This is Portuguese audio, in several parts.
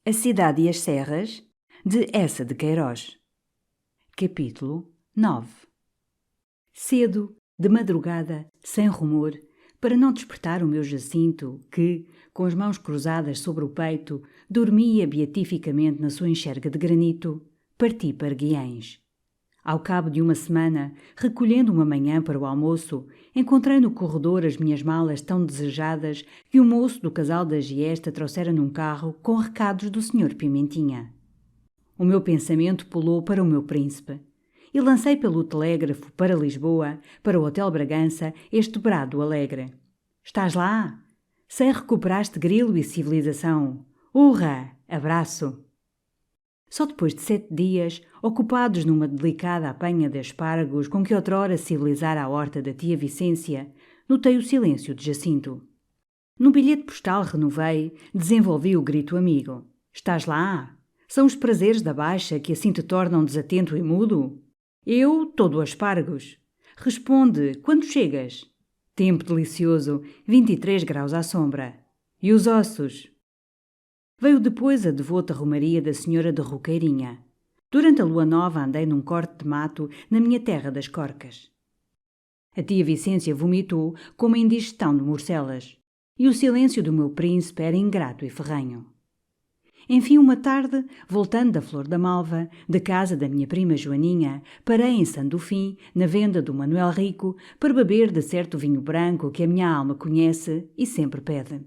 A Cidade e as Serras, de Eça de Queiroz. Capítulo 9. Cedo, de madrugada, sem rumor, para não despertar o meu Jacinto, que, com as mãos cruzadas sobre o peito, dormia beatificamente na sua enxerga de granito, parti para Guiães. Ao cabo de uma semana, recolhendo uma manhã para o almoço, encontrei no corredor as minhas malas tão desejadas que o moço do casal da Giesta trouxera num carro com recados do Sr. Pimentinha. O meu pensamento pulou para o meu príncipe e lancei pelo telégrafo para Lisboa, para o Hotel Bragança, este brado alegre: "Estás lá? Sei recuperaste grilo e civilização. Urra! Abraço!" Só depois de 7 dias, ocupados numa delicada apanha de aspargos com que outrora civilizara a horta da tia Vicência, notei o silêncio de Jacinto. No bilhete postal renovei, desenvolvi o grito amigo: "Estás lá? São os prazeres da baixa que assim te tornam desatento e mudo? Eu, todo aspargos. Responde, quando chegas? Tempo delicioso, 23 graus à sombra. E os ossos?" Veio depois a devota romaria da Senhora de Roqueirinha. Durante a lua nova andei num corte de mato na minha terra das Corcas. A tia Vicência vomitou com uma indigestão de morcelas, e o silêncio do meu príncipe era ingrato e ferrenho. Enfim, uma tarde, voltando da Flor da Malva, de casa da minha prima Joaninha, parei em Sandofim, na venda do Manuel Rico, para beber de certo vinho branco que a minha alma conhece e sempre pede.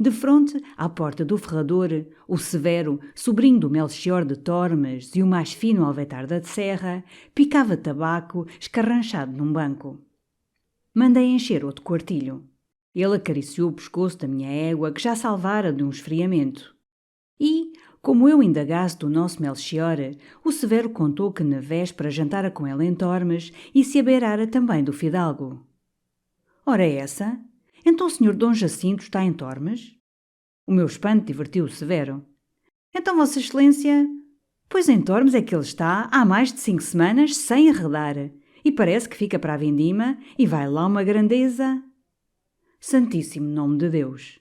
Defronte, à porta do ferrador, o Severo, sobrinho do Melchior de Tormes e o mais fino Alvetar da Serra, picava tabaco escarranchado num banco. Mandei encher outro quartilho. Ele acariciou o pescoço da minha égua, que já salvara de um esfriamento. E, como eu indagasse do nosso Melchior, o Severo contou que na véspera jantara com ele em Tormes e se abeirara também do fidalgo. Ora essa? Então o senhor Dom Jacinto está em Tormes? O meu espanto divertiu o Severo. Então Vossa Excelência... Pois em Tormes é que ele está há mais de 5 semanas sem arredar, e parece que fica para a vindima e vai lá uma grandeza. Santíssimo nome de Deus!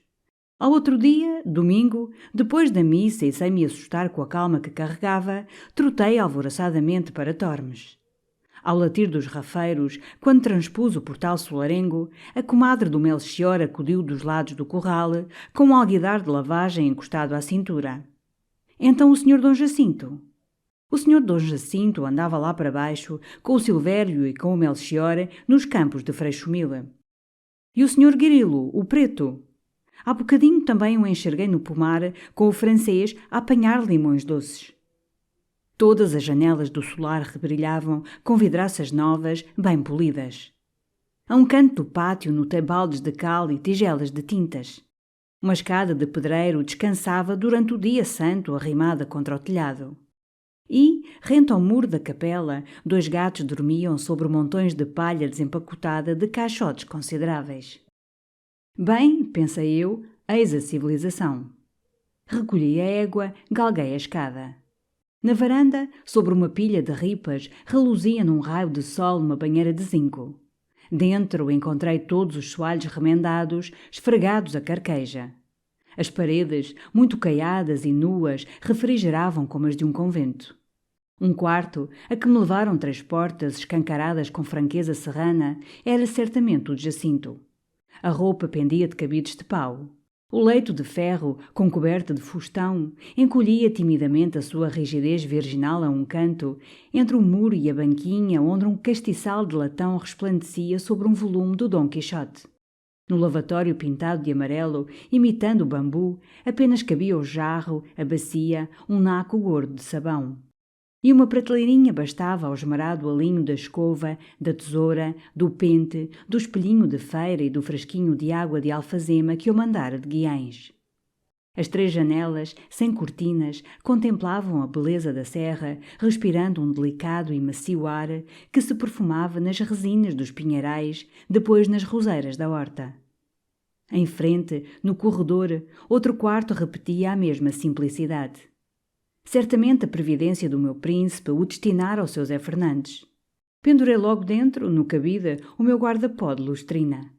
Ao outro dia, domingo, depois da missa e sem me assustar com a calma que carregava, trotei alvoroçadamente para Tormes. Ao latir dos rafeiros, quando transpus o portal solarengo, a comadre do Melchior acudiu dos lados do curral, com um alguidar de lavagem encostado à cintura. Então o senhor Dom Jacinto? O senhor Dom Jacinto andava lá para baixo, com o Silvério e com o Melchior, nos campos de Freixo-Mila. E o senhor Grilo, o preto? Há bocadinho também o enxerguei no pomar, com o francês a apanhar limões doces. Todas as janelas do solar rebrilhavam com vidraças novas, bem polidas. A um canto do pátio notei baldes de cal e tigelas de tintas. Uma escada de pedreiro descansava durante o dia santo arrimada contra o telhado. E, rente ao muro da capela, 2 gatos dormiam sobre montões de palha desempacotada de caixotes consideráveis. Bem, pensei eu, eis a civilização. Recolhi a égua, galguei a escada. Na varanda, sobre uma pilha de ripas, reluzia num raio de sol uma banheira de zinco. Dentro encontrei todos os soalhos remendados, esfregados a carqueja. As paredes, muito caiadas e nuas, refrigeravam como as de um convento. Um quarto, a que me levaram 3 portas escancaradas com franqueza serrana, era certamente o de Jacinto. A roupa pendia de cabides de pau. O leito de ferro, com coberta de fustão, encolhia timidamente a sua rigidez virginal a um canto, entre o muro e a banquinha onde um castiçal de latão resplandecia sobre um volume do Dom Quixote. No lavatório pintado de amarelo, imitando o bambu, apenas cabia o jarro, a bacia, um naco gordo de sabão. E uma prateleirinha bastava ao esmerado alinho da escova, da tesoura, do pente, do espelhinho de feira e do frasquinho de água de alfazema que eu mandara de Guiães. As 3 janelas, sem cortinas, contemplavam a beleza da serra, respirando um delicado e macio ar que se perfumava nas resinas dos pinheirais, depois nas roseiras da horta. Em frente, no corredor, outro quarto repetia a mesma simplicidade. Certamente a previdência do meu príncipe o destinara ao seu Zé Fernandes. Pendurei logo dentro, no cabide, o meu guarda-pó de lustrina.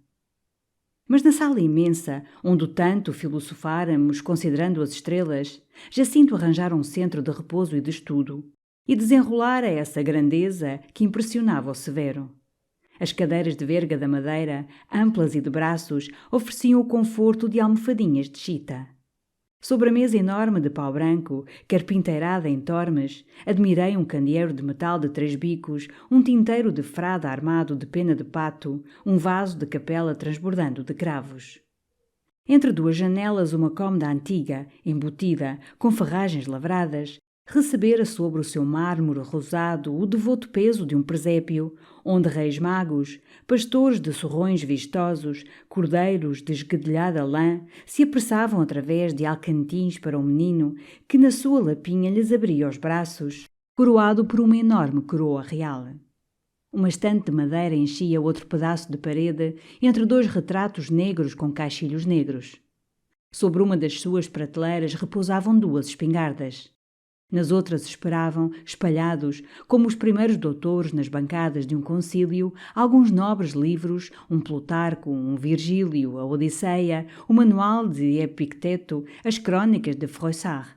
Mas na sala imensa, onde tanto filosofáramos considerando as estrelas, Jacinto arranjara um centro de repouso e de estudo, e desenrolara essa grandeza que impressionava o severo. As cadeiras de verga da madeira, amplas e de braços, ofereciam o conforto de almofadinhas de chita. Sobre a mesa enorme de pau branco, carpinteirada em tormes, admirei um candeeiro de metal de 3 bicos, um tinteiro de frada armado de pena de pato, um vaso de capela transbordando de cravos. Entre 2 janelas uma cômoda antiga, embutida, com ferragens lavradas, recebera sobre o seu mármore rosado o devoto peso de um presépio, onde reis magos, pastores de sorrões vistosos, cordeiros de esguedelhada lã, se apressavam através de alcantins para o menino, que na sua lapinha lhes abria os braços, coroado por uma enorme coroa real. Uma estante de madeira enchia outro pedaço de parede, entre 2 retratos negros com caixilhos negros. Sobre uma das suas prateleiras repousavam 2 espingardas. Nas outras esperavam, espalhados, como os primeiros doutores nas bancadas de um concílio, alguns nobres livros, um Plutarco, um Virgílio, a Odisseia, o Manual de Epicteto, as Crônicas de Froissart.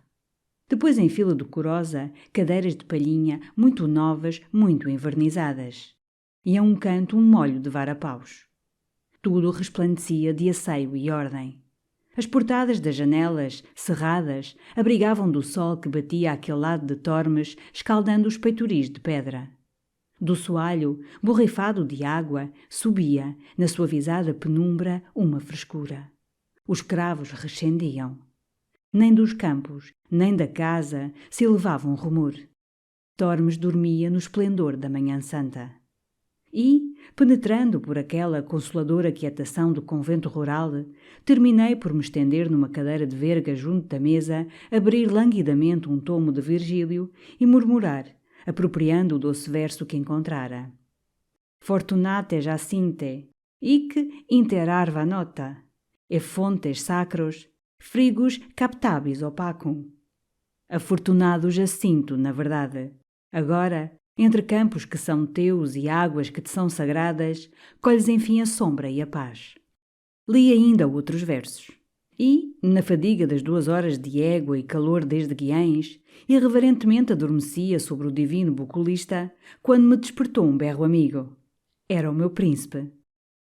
Depois, em fila decorosa, cadeiras de palhinha, muito novas, muito envernizadas. E a um canto um molho de varapaus. Tudo resplandecia de asseio e ordem. As portadas das janelas, cerradas, abrigavam do sol que batia àquele lado de Tormes, escaldando os peitoris de pedra. Do soalho, borrifado de água, subia, na suavizada penumbra, uma frescura. Os cravos rescendiam. Nem dos campos, nem da casa, se elevava um rumor. Tormes dormia no esplendor da manhã santa. E, penetrando por aquela consoladora quietação do convento rural, terminei por me estender numa cadeira de verga junto da mesa, abrir languidamente um tomo de Virgílio e murmurar, apropriando o doce verso que encontrara. Fortunate Jacinte, hic inter arva nota, e fontes sacros, frigus captabis opacum. Afortunado Jacinto, na verdade. Agora, entre campos que são teus e águas que te são sagradas, colhes enfim a sombra e a paz. Li ainda outros versos. E, na fadiga das 2 horas de égua e calor desde Guiães, irreverentemente adormecia sobre o divino bucolista, quando me despertou um berro amigo. Era o meu príncipe.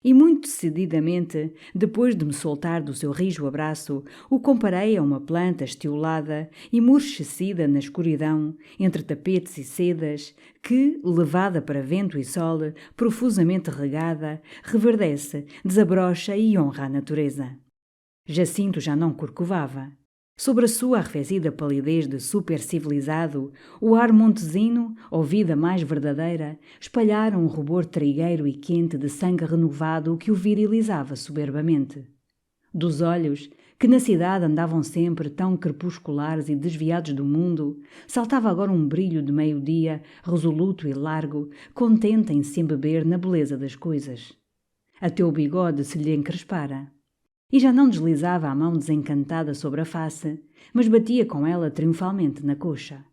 E muito decididamente, depois de me soltar do seu rijo abraço, o comparei a uma planta estiolada e murchecida na escuridão, entre tapetes e sedas, que, levada para vento e sol, profusamente regada, reverdece, desabrocha e honra a natureza. Jacinto já não corcovava. Sobre a sua arrefecida palidez de super-civilizado, o ar montesino, ou vida mais verdadeira, espalhara um rubor trigueiro e quente de sangue renovado que o virilizava soberbamente. Dos olhos, que na cidade andavam sempre tão crepusculares e desviados do mundo, saltava agora um brilho de meio-dia, resoluto e largo, contente em se embeber na beleza das coisas. Até o bigode se lhe encrespara. E já não deslizava a mão desencantada sobre a face, mas batia com ela triunfalmente na coxa.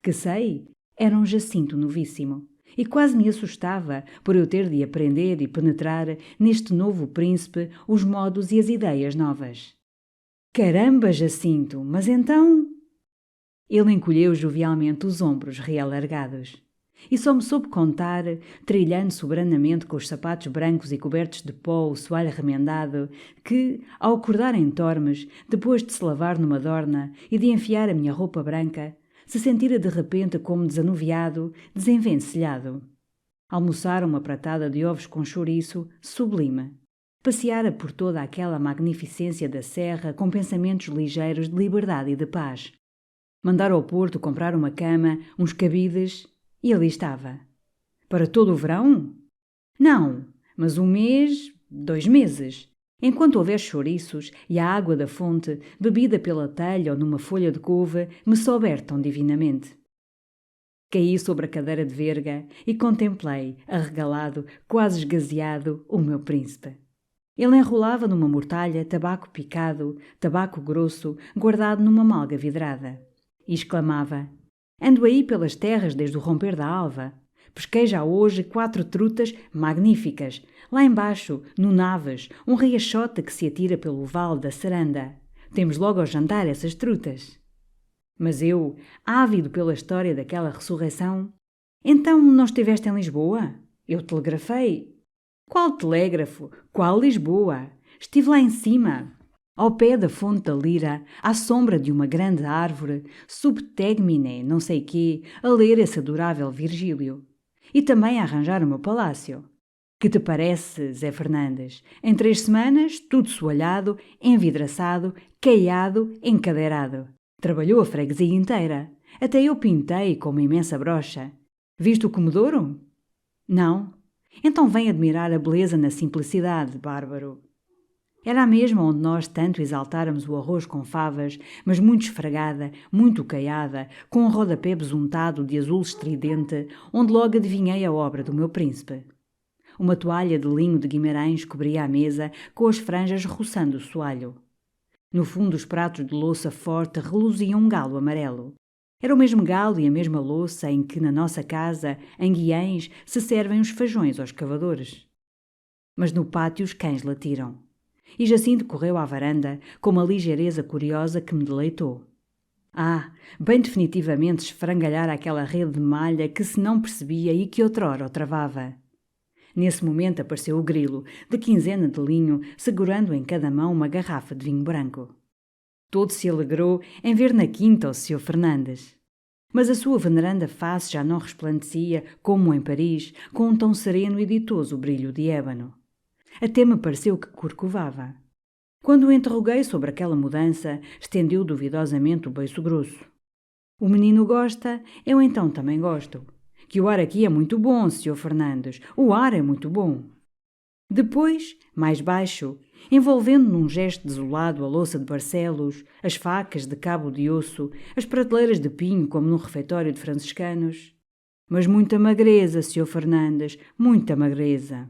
Que sei, era um Jacinto novíssimo, e quase me assustava por eu ter de aprender e penetrar neste novo príncipe os modos e as ideias novas. Caramba, Jacinto, mas então... Ele encolheu jovialmente os ombros realargados. E só me soube contar, trilhando soberanamente com os sapatos brancos e cobertos de pó o soalho remendado, que, ao acordar em Tormes, depois de se lavar numa dorna e de enfiar a minha roupa branca, se sentira de repente como desanuviado, desenvencilhado. Almoçara uma pratada de ovos com chouriço, sublime. Passeara por toda aquela magnificência da serra com pensamentos ligeiros de liberdade e de paz. Mandara ao Porto comprar uma cama, uns cabides... E ali estava. Para todo o verão? Não, mas 1 mês, 2 meses. Enquanto houver chouriços e a água da fonte, bebida pela telha ou numa folha de couve, me souber tão divinamente. Caí sobre a cadeira de verga e contemplei, arregalado, quase esgazeado, o meu príncipe. Ele enrolava numa mortalha tabaco picado, tabaco grosso, guardado numa malga vidrada. E exclamava... Ando aí pelas terras desde o romper da alva. Pesquei já hoje 4 trutas magníficas. Lá embaixo, no Naves, um riachote que se atira pelo vale da Saranda. Temos logo ao jantar essas trutas. Mas eu, ávido pela história daquela ressurreição... Então não estiveste em Lisboa? Eu telegrafei. Qual telégrafo? Qual Lisboa? Estive lá em cima, ao pé da fonte da Lira, à sombra de uma grande árvore, sub tegmine, não sei quê, a ler esse adorável Virgílio. E também a arranjar o meu palácio. Que te parece, Zé Fernandes? Em 3 semanas, tudo soalhado, envidraçado, caiado, encadeirado. Trabalhou a freguesia inteira. Até eu pintei com uma imensa brocha. Viste o comodouro? Não? Então vem admirar a beleza na simplicidade, bárbaro. Era a mesma onde nós tanto exaltáramos o arroz com favas, mas muito esfragada, muito caiada, com um rodapé besuntado de azul estridente, onde logo adivinhei a obra do meu príncipe. Uma toalha de linho de Guimarães cobria a mesa, com as franjas roçando o soalho. No fundo dos pratos de louça forte reluzia um galo amarelo. Era o mesmo galo e a mesma louça em que, na nossa casa, em Guiães, se servem os feijões aos cavadores. Mas no pátio os cães latiram. E Jacinto correu à varanda com uma ligeireza curiosa que me deleitou. Bem definitivamente esfrangalhara aquela rede de malha que se não percebia e que outrora o travava. Nesse momento apareceu o grilo, de quinzena de linho, segurando em cada mão uma garrafa de vinho branco. Todo se alegrou em ver na quinta o Sr. Fernandes. Mas a sua veneranda face já não resplandecia, como em Paris, com um tão sereno e ditoso brilho de ébano. Até me pareceu que corcovava. Quando o interroguei sobre aquela mudança, estendeu duvidosamente o beiço grosso. O menino gosta, eu então também gosto. Que o ar aqui é muito bom, Sr. Fernandes, o ar é muito bom. Depois, mais baixo, envolvendo num gesto desolado a louça de Barcelos, as facas de cabo de osso, as prateleiras de pinho como num refeitório de franciscanos. Mas muita magreza, Sr. Fernandes, muita magreza.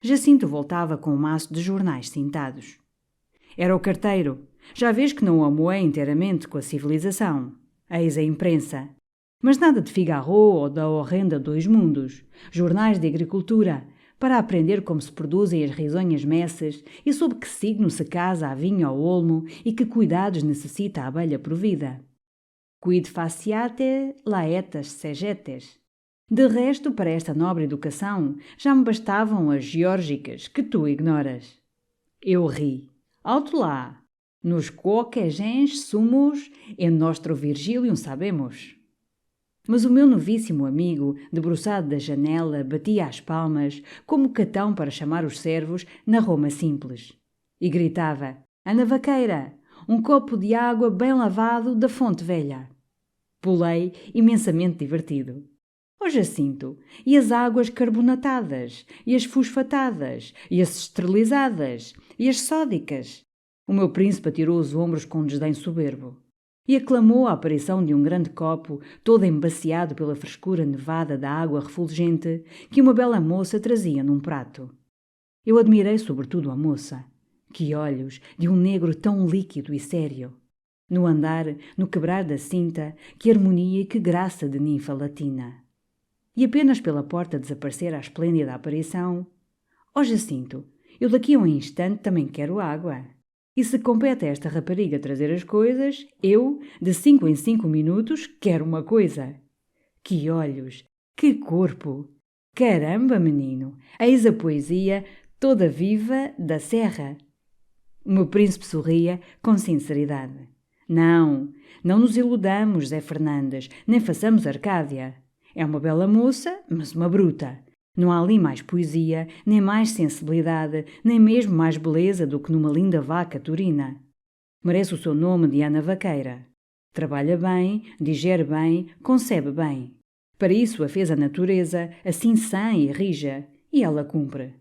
Jacinto voltava com um maço de jornais cintados. Era o carteiro. Já vês que não o amoei inteiramente com a civilização. Eis a imprensa. Mas nada de Figaro ou da horrenda Dois Mundos. Jornais de agricultura, para aprender como se produzem as risonhas messes e sob que signo se casa a vinha ao olmo e que cuidados necessita a abelha provida. Quid faciate laetas segetes. De resto, para esta nobre educação, já me bastavam as geórgicas, que tu ignoras. Eu ri. Alto lá! Nos quoque gens sumos en nostro Virgilium sabemos. Mas o meu novíssimo amigo, debruçado da janela, batia as palmas, como Catão para chamar os servos, na Roma simples. E gritava, Ana Vaqueira, um copo de água bem lavado da fonte velha. Pulei, imensamente divertido. Ó Jacinto, e as águas carbonatadas, e as fosfatadas, e as esterilizadas, e as sódicas? O meu príncipe atirou os ombros com um desdém soberbo e aclamou a aparição de um grande copo, todo embaciado pela frescura nevada da água refulgente que uma bela moça trazia num prato. Eu admirei sobretudo a moça. Que olhos, de um negro tão líquido e sério! No andar, no quebrar da cinta, que harmonia e que graça de ninfa latina! E apenas pela porta desaparecer a esplêndida aparição. Ó Jacinto, eu daqui a um instante também quero água. E se compete a esta rapariga trazer as coisas, eu, de 5 em 5 minutos, quero uma coisa. Que olhos! Que corpo! Caramba, menino! Eis a poesia toda viva da serra. O meu príncipe sorria com sinceridade. Não nos iludamos, Zé Fernandes, nem façamos Arcádia. É uma bela moça, mas uma bruta. Não há ali mais poesia, nem mais sensibilidade, nem mesmo mais beleza do que numa linda vaca turina. Merece o seu nome de Ana Vaqueira. Trabalha bem, digere bem, concebe bem. Para isso a fez a natureza, assim sã e rija, e ela cumpre.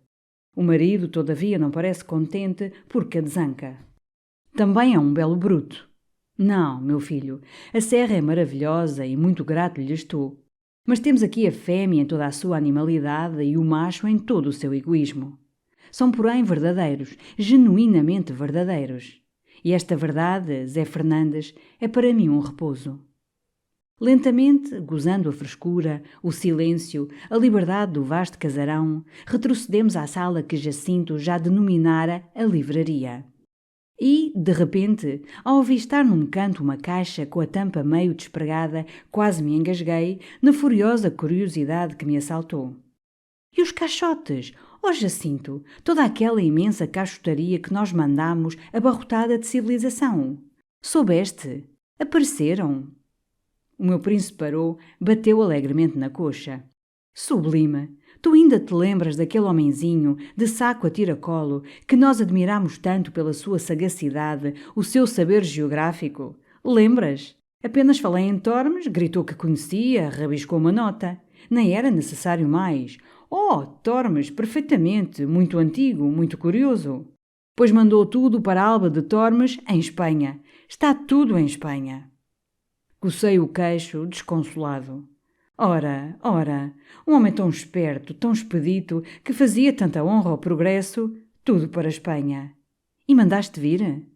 O marido, todavia, não parece contente porque a desanca. Também é um belo bruto. Não, meu filho, a serra é maravilhosa e muito grato lhe estou. Mas temos aqui a fêmea em toda a sua animalidade e o macho em todo o seu egoísmo. São, porém, verdadeiros, genuinamente verdadeiros. E esta verdade, Zé Fernandes, é para mim um repouso. Lentamente, gozando a frescura, o silêncio, a liberdade do vasto casarão, retrocedemos à sala que Jacinto já denominara a livraria. E, de repente, ao avistar num canto uma caixa com a tampa meio despregada, quase me engasguei na furiosa curiosidade que me assaltou. E os caixotes? Oh, Jacinto, toda aquela imensa caixotaria que nós mandámos abarrotada de civilização. Soubeste? Apareceram. O meu príncipe parou, bateu alegremente na coxa. Sublime! Tu ainda te lembras daquele homenzinho, de saco a tiracolo, que nós admirámos tanto pela sua sagacidade, o seu saber geográfico? Lembras? Apenas falei em Tormes, gritou que conhecia, rabiscou uma nota. Nem era necessário mais. Oh, Tormes, perfeitamente, muito antigo, muito curioso. Pois mandou tudo para a Alba de Tormes, em Espanha. Está tudo em Espanha. Cocei o queixo, desconsolado. Ora, um homem tão esperto, tão expedito, que fazia tanta honra ao progresso, tudo para a Espanha. E mandaste vir?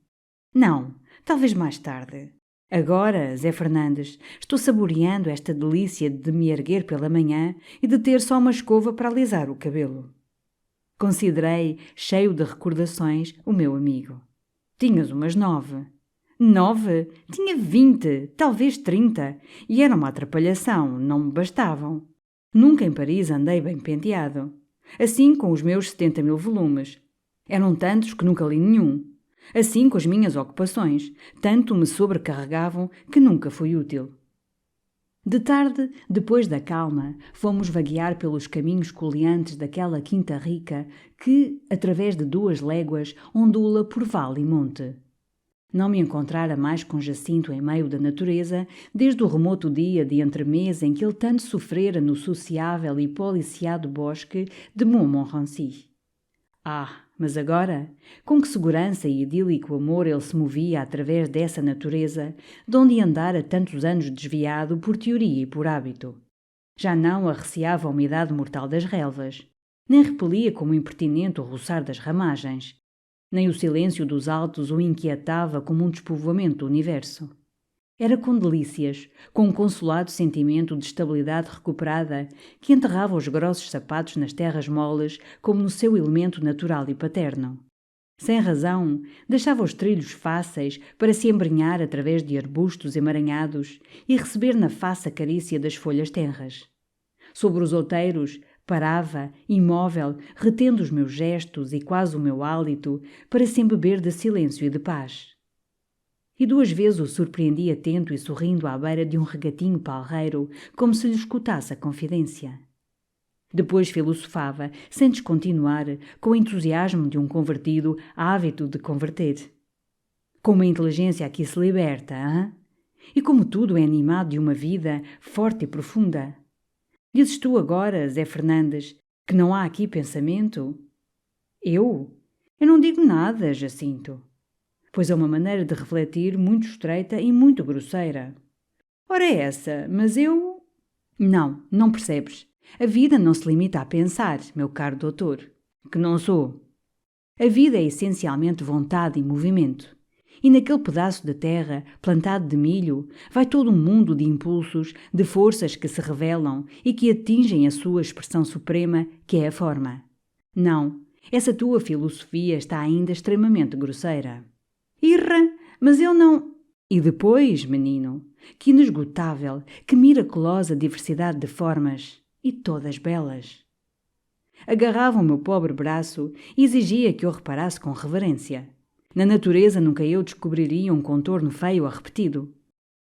Não, talvez mais tarde. Agora, Zé Fernandes, estou saboreando esta delícia de me erguer pela manhã e de ter só uma escova para alisar o cabelo. Considerei, cheio de recordações, o meu amigo. Tinhas umas 9. 9? Tinha 20, talvez 30, e era uma atrapalhação, não me bastavam. Nunca em Paris andei bem penteado. Assim com os meus 70.000 volumes. Eram tantos que nunca li nenhum. Assim com as minhas ocupações, tanto me sobrecarregavam que nunca fui útil. De tarde, depois da calma, fomos vaguear pelos caminhos coleantes daquela quinta rica que, através de 2 léguas, ondula por vale e monte. Não me encontrara mais com Jacinto em meio da natureza, desde o remoto dia de entremesa em que ele tanto sofrera no sociável e policiado bosque de Montmorency. Ah, mas agora, com que segurança e idílico amor ele se movia através dessa natureza, de onde andara tantos anos desviado por teoria e por hábito. Já não arreciava a umidade mortal das relvas, nem repelia como impertinente o roçar das ramagens, nem o silêncio dos altos o inquietava como um despovoamento do universo. Era com delícias, com um consolado sentimento de estabilidade recuperada, que enterrava os grossos sapatos nas terras moles como no seu elemento natural e paterno. Sem razão, deixava os trilhos fáceis para se embrenhar através de arbustos emaranhados e receber na face a carícia das folhas tenras. Sobre os outeiros, parava, imóvel, retendo os meus gestos e quase o meu hálito, para se embeber de silêncio e de paz. E 2 vezes o surpreendi atento e sorrindo à beira de um regatinho palreiro, como se lhe escutasse a confidência. Depois filosofava, sem descontinuar, com o entusiasmo de um convertido ávido de converter. Com uma inteligência aqui se liberta, hein? E como tudo é animado de uma vida forte e profunda. Dizes tu agora, Zé Fernandes, que não há aqui pensamento? Eu? Eu não digo nada, Jacinto. Pois é uma maneira de refletir muito estreita e muito grosseira. Ora é essa, mas eu... Não percebes. A vida não se limita a pensar, meu caro doutor, que não sou. A vida é essencialmente vontade e movimento. E naquele pedaço de terra, plantado de milho, vai todo um mundo de impulsos, de forças que se revelam e que atingem a sua expressão suprema, que é a forma. Não, essa tua filosofia está ainda extremamente grosseira. Irra, mas eu não... E depois, menino, que inesgotável, que miraculosa diversidade de formas, e todas belas. Agarrava o meu pobre braço e exigia que eu reparasse com reverência. Na natureza nunca eu descobriria um contorno feio a repetido.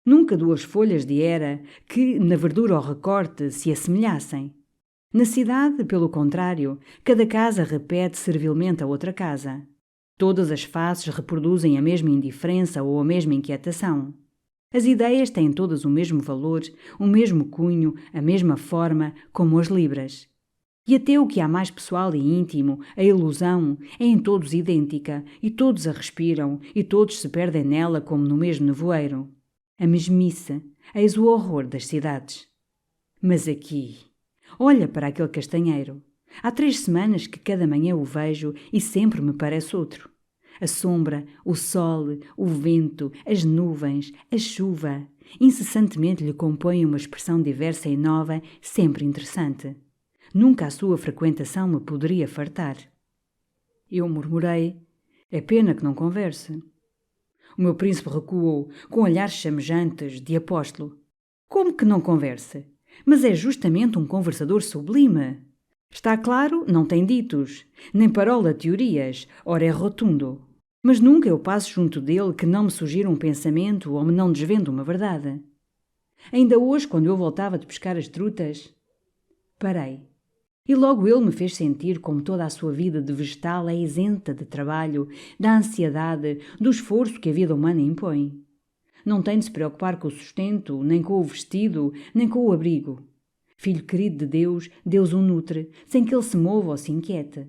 Nunca 2 folhas de era que, na verdura ou recorte, se assemelhassem. Na cidade, pelo contrário, cada casa repete servilmente a outra casa. Todas as faces reproduzem a mesma indiferença ou a mesma inquietação. As ideias têm todas o mesmo valor, o mesmo cunho, a mesma forma, como as libras. E até o que há mais pessoal e íntimo, a ilusão, é em todos idêntica, e todos a respiram, e todos se perdem nela como no mesmo nevoeiro. A mesmice, eis o horror das cidades. Mas aqui, olha para aquele castanheiro. Há 3 semanas que cada manhã o vejo e sempre me parece outro. A sombra, o sol, o vento, as nuvens, a chuva, incessantemente lhe compõem uma expressão diversa e nova, sempre interessante. Nunca a sua frequentação me poderia fartar. Eu murmurei: é pena que não converse. O meu príncipe recuou, com olhares chamejantes, de apóstolo. Como que não converse? Mas é justamente um conversador sublime. Está claro, não tem ditos, nem parola teorias, ora é rotundo. Mas nunca eu passo junto dele que não me sugira um pensamento ou me não desvendo uma verdade. Ainda hoje, quando eu voltava de pescar as trutas, parei. E logo ele me fez sentir como toda a sua vida de vegetal é isenta de trabalho, da ansiedade, do esforço que a vida humana impõe. Não tem de se preocupar com o sustento, nem com o vestido, nem com o abrigo. Filho querido de Deus, Deus o nutre, sem que ele se mova ou se inquiete.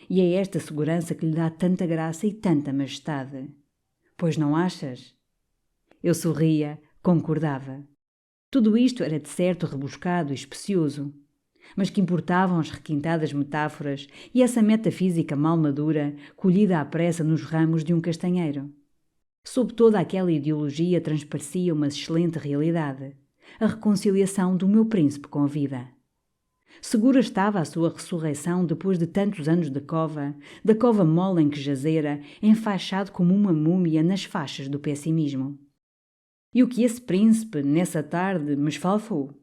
E é esta segurança que lhe dá tanta graça e tanta majestade. Pois não achas? Eu sorria, concordava. Tudo isto era de certo rebuscado e especioso. Mas que importavam as requintadas metáforas e essa metafísica mal madura, colhida à pressa nos ramos de um castanheiro. Sob toda aquela ideologia transparecia uma excelente realidade, a reconciliação do meu príncipe com a vida. Segura estava a sua ressurreição depois de tantos anos de cova, da cova mole em que jazera, enfaixado como uma múmia nas faixas do pessimismo. E o que esse príncipe, nessa tarde, me esfalfou?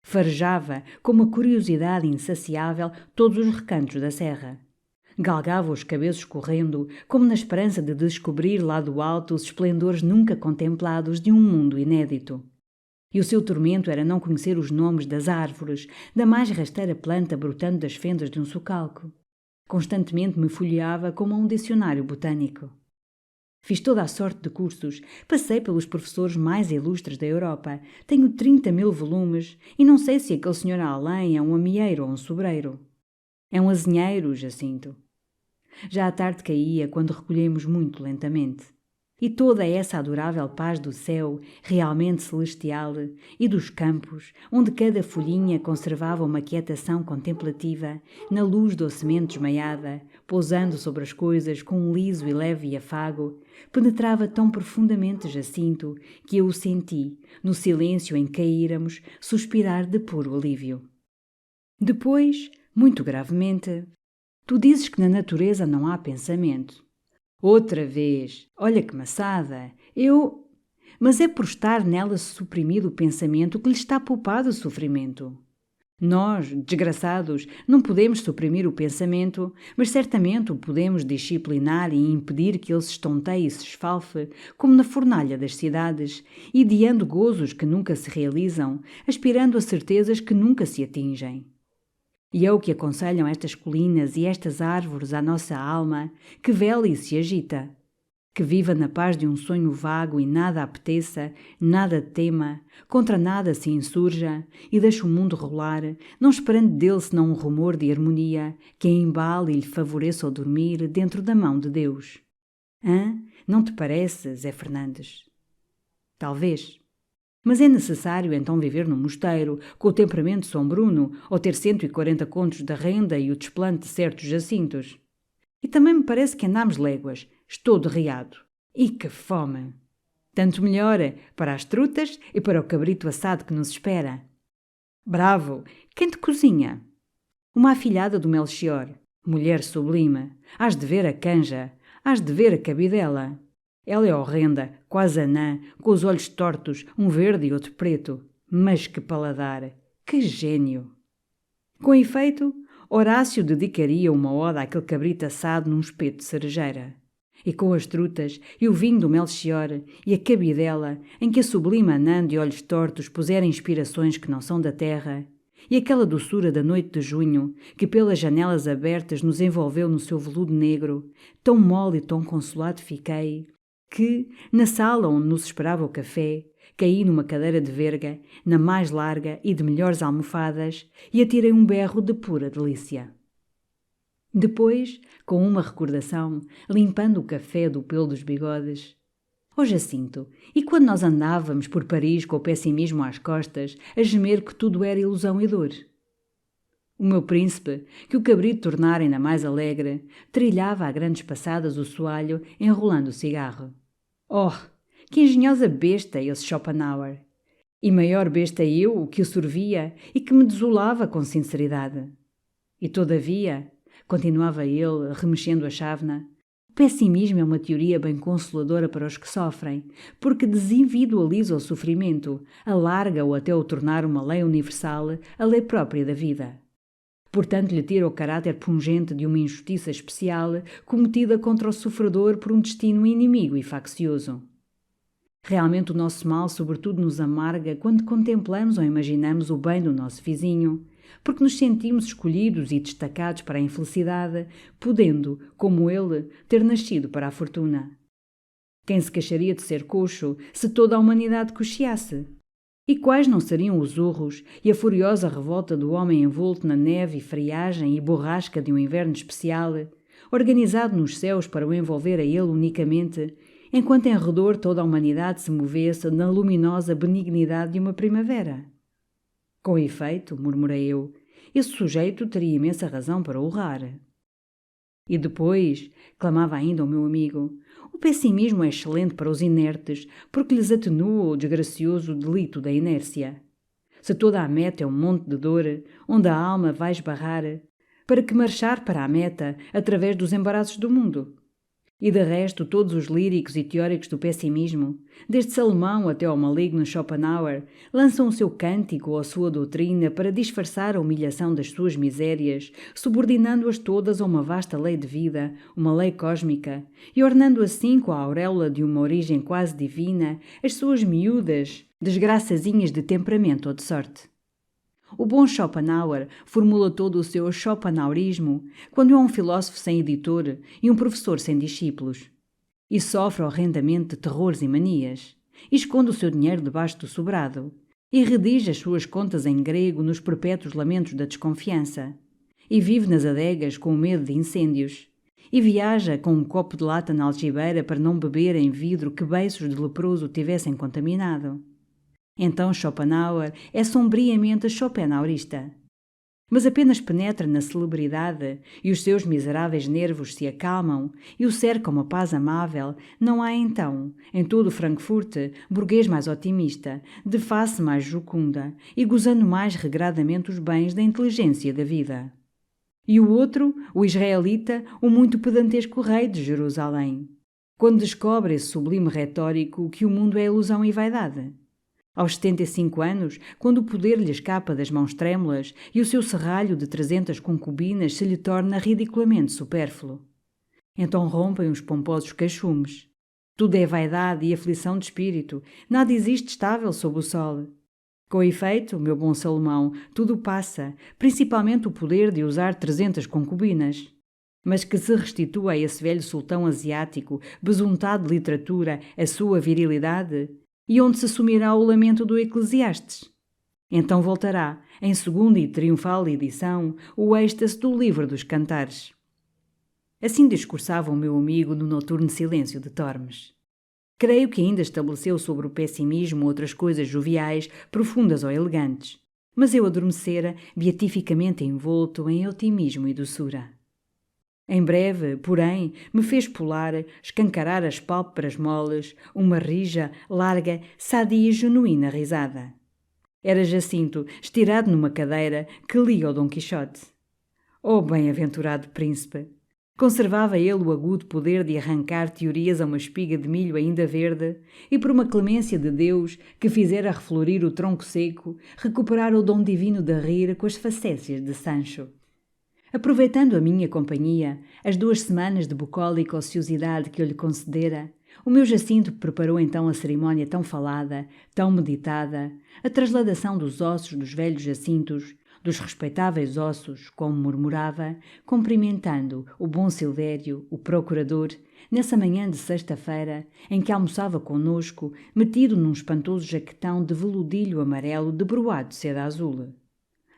Farejava, com uma curiosidade insaciável, todos os recantos da serra. Galgava os cabeços correndo, como na esperança de descobrir lá do alto os esplendores nunca contemplados de um mundo inédito. E o seu tormento era não conhecer os nomes das árvores, da mais rasteira planta brotando das fendas de um socalco. Constantemente me folheava como a um dicionário botânico. Fiz toda a sorte de cursos, passei pelos professores mais ilustres da Europa, tenho 30.000 volumes e não sei se aquele senhor além é um amieiro ou um sobreiro. É um azinheiro, Jacinto. Já a tarde caía quando recolhemos muito lentamente. E toda essa adorável paz do céu, realmente celestial, e dos campos, onde cada folhinha conservava uma quietação contemplativa, na luz docemente desmaiada, pousando sobre as coisas com um liso e leve afago, penetrava tão profundamente Jacinto que eu o senti, no silêncio em que caíramos, suspirar de puro alívio. Depois, muito gravemente: tu dizes que na natureza não há pensamento. Outra vez, olha que maçada, Mas é por estar nela suprimido o pensamento que lhe está poupado o sofrimento. Nós, desgraçados, não podemos suprimir o pensamento, mas certamente o podemos disciplinar e impedir que ele se estonteie e se esfalfe, como na fornalha das cidades, ideando gozos que nunca se realizam, aspirando a certezas que nunca se atingem. E é o que aconselham estas colinas e estas árvores à nossa alma, que vela e se agita, que viva na paz de um sonho vago e nada apeteça, nada tema, contra nada se insurja e deixe o mundo rolar, não esperando dele senão um rumor de harmonia que a embale e lhe favoreça o dormir dentro da mão de Deus. Hã? Não te parece, Zé Fernandes? Talvez. Mas é necessário então viver num mosteiro, com o temperamento sombruno, ou ter 140 contos da renda e o desplante de certos jacintos. E também me parece que andamos léguas. Estou derriado. E que fome! Tanto melhor para as trutas e para o cabrito assado que nos espera. Bravo! Quem te cozinha? Uma afilhada do Melchior, mulher sublime. Hás de ver a canja, hás de ver a cabidela. Ela é horrenda, quase anã, com os olhos tortos, um verde e outro preto. Mas que paladar! Que gênio! Com efeito, Horácio dedicaria uma oda àquele cabrito assado num espeto de cerejeira. E com as trutas, e o vinho do Melchior, e a cabidela, em que a sublime anã de olhos tortos pusera inspirações que não são da terra, e aquela doçura da noite de junho, que pelas janelas abertas nos envolveu no seu veludo negro, tão mole e tão consolado fiquei, que, na sala onde nos esperava o café, caí numa cadeira de verga, na mais larga e de melhores almofadas, e atirei um berro de pura delícia. Depois, com uma recordação, limpando o café do pelo dos bigodes: ó Jacinto, e quando nós andávamos por Paris com o pessimismo às costas, a gemer que tudo era ilusão e dor? O meu príncipe, que o cabrito tornara ainda mais alegre, trilhava a grandes passadas o soalho, enrolando o cigarro. Oh, que engenhosa besta esse Schopenhauer! E maior besta eu, que o sorvia e que me desolava com sinceridade. E todavia, continuava ele, remexendo a chávena, o pessimismo é uma teoria bem consoladora para os que sofrem, porque desindividualiza o sofrimento, alarga-o até o tornar uma lei universal, a lei própria da vida. Portanto, lhe tira o caráter pungente de uma injustiça especial cometida contra o sofredor por um destino inimigo e faccioso. Realmente o nosso mal sobretudo nos amarga quando contemplamos ou imaginamos o bem do nosso vizinho, porque nos sentimos escolhidos e destacados para a infelicidade, podendo, como ele, ter nascido para a fortuna. Quem se queixaria de ser coxo se toda a humanidade coxeasse? E quais não seriam os urros e a furiosa revolta do homem envolto na neve e friagem e borrasca de um inverno especial, organizado nos céus para o envolver a ele unicamente, enquanto em redor toda a humanidade se movesse na luminosa benignidade de uma primavera? Com efeito, murmurei eu, esse sujeito teria imensa razão para urrar. E depois, clamava ainda o meu amigo, o pessimismo é excelente para os inertes, porque lhes atenua o desgracioso delito da inércia. Se toda a meta é um monte de dor, onde a alma vai esbarrar, para que marchar para a meta através dos embaraços do mundo? E de resto, todos os líricos e teóricos do pessimismo, desde Salomão até ao maligno Schopenhauer, lançam o seu cântico ou a sua doutrina para disfarçar a humilhação das suas misérias, subordinando-as todas a uma vasta lei de vida, uma lei cósmica, e ornando assim com a auréola de uma origem quase divina as suas miúdas desgraçazinhas de temperamento ou de sorte. O bom Schopenhauer formula todo o seu schopenhauerismo quando é um filósofo sem editor e um professor sem discípulos. E sofre horrendamente de terrores e manias. E esconde o seu dinheiro debaixo do sobrado. E redige as suas contas em grego nos perpétuos lamentos da desconfiança. E vive nas adegas com o medo de incêndios. E viaja com um copo de lata na algibeira para não beber em vidro que beiços de leproso tivessem contaminado. Então Schopenhauer é sombriamente schopenhauerista. Mas apenas penetra na celebridade e os seus miseráveis nervos se acalmam e o cerca uma paz amável, não há então, em todo Frankfurt, burguês mais otimista, de face mais jucunda e gozando mais regradamente os bens da inteligência da vida. E o outro, o israelita, o muito pedantesco rei de Jerusalém, quando descobre esse sublime retórico que o mundo é ilusão e vaidade. Aos 75 anos, quando o poder lhe escapa das mãos trêmulas e o seu serralho de 300 concubinas se lhe torna ridiculamente supérfluo. Então rompem os pomposos queixumes. Tudo é vaidade e aflição de espírito, nada existe estável sob o sol. Com efeito, meu bom Salomão, tudo passa, principalmente o poder de usar 300 concubinas. Mas que se restitua a esse velho sultão asiático, besuntado de literatura, a sua virilidade, e onde se sumirá o lamento do Eclesiastes. Então voltará, em segunda e triunfal edição, o êxtase do livro dos cantares. Assim discursava o meu amigo no noturno silêncio de Tormes. Creio que ainda estabeleceu sobre o pessimismo outras coisas joviais, profundas ou elegantes, mas eu adormecera, beatificamente envolto em otimismo e doçura. Em breve, porém, me fez pular, escancarar as pálpebras moles, uma rija, larga, sadia e genuína risada. Era Jacinto, estirado numa cadeira, que lia o Dom Quixote. Oh, bem-aventurado príncipe! Conservava ele o agudo poder de arrancar teorias a uma espiga de milho ainda verde e, por uma clemência de Deus que fizera reflorir o tronco seco, recuperar o dom divino de rir com as facécias de Sancho. Aproveitando a minha companhia, as 2 semanas de bucólica ociosidade que eu lhe concedera, o meu Jacinto preparou então a cerimónia tão falada, tão meditada, a trasladação dos ossos dos velhos Jacintos, dos respeitáveis ossos, como murmurava, cumprimentando o bom Silvério, o procurador, nessa manhã de sexta-feira, em que almoçava conosco, metido num espantoso jaquetão de veludilho amarelo debruado de seda azul.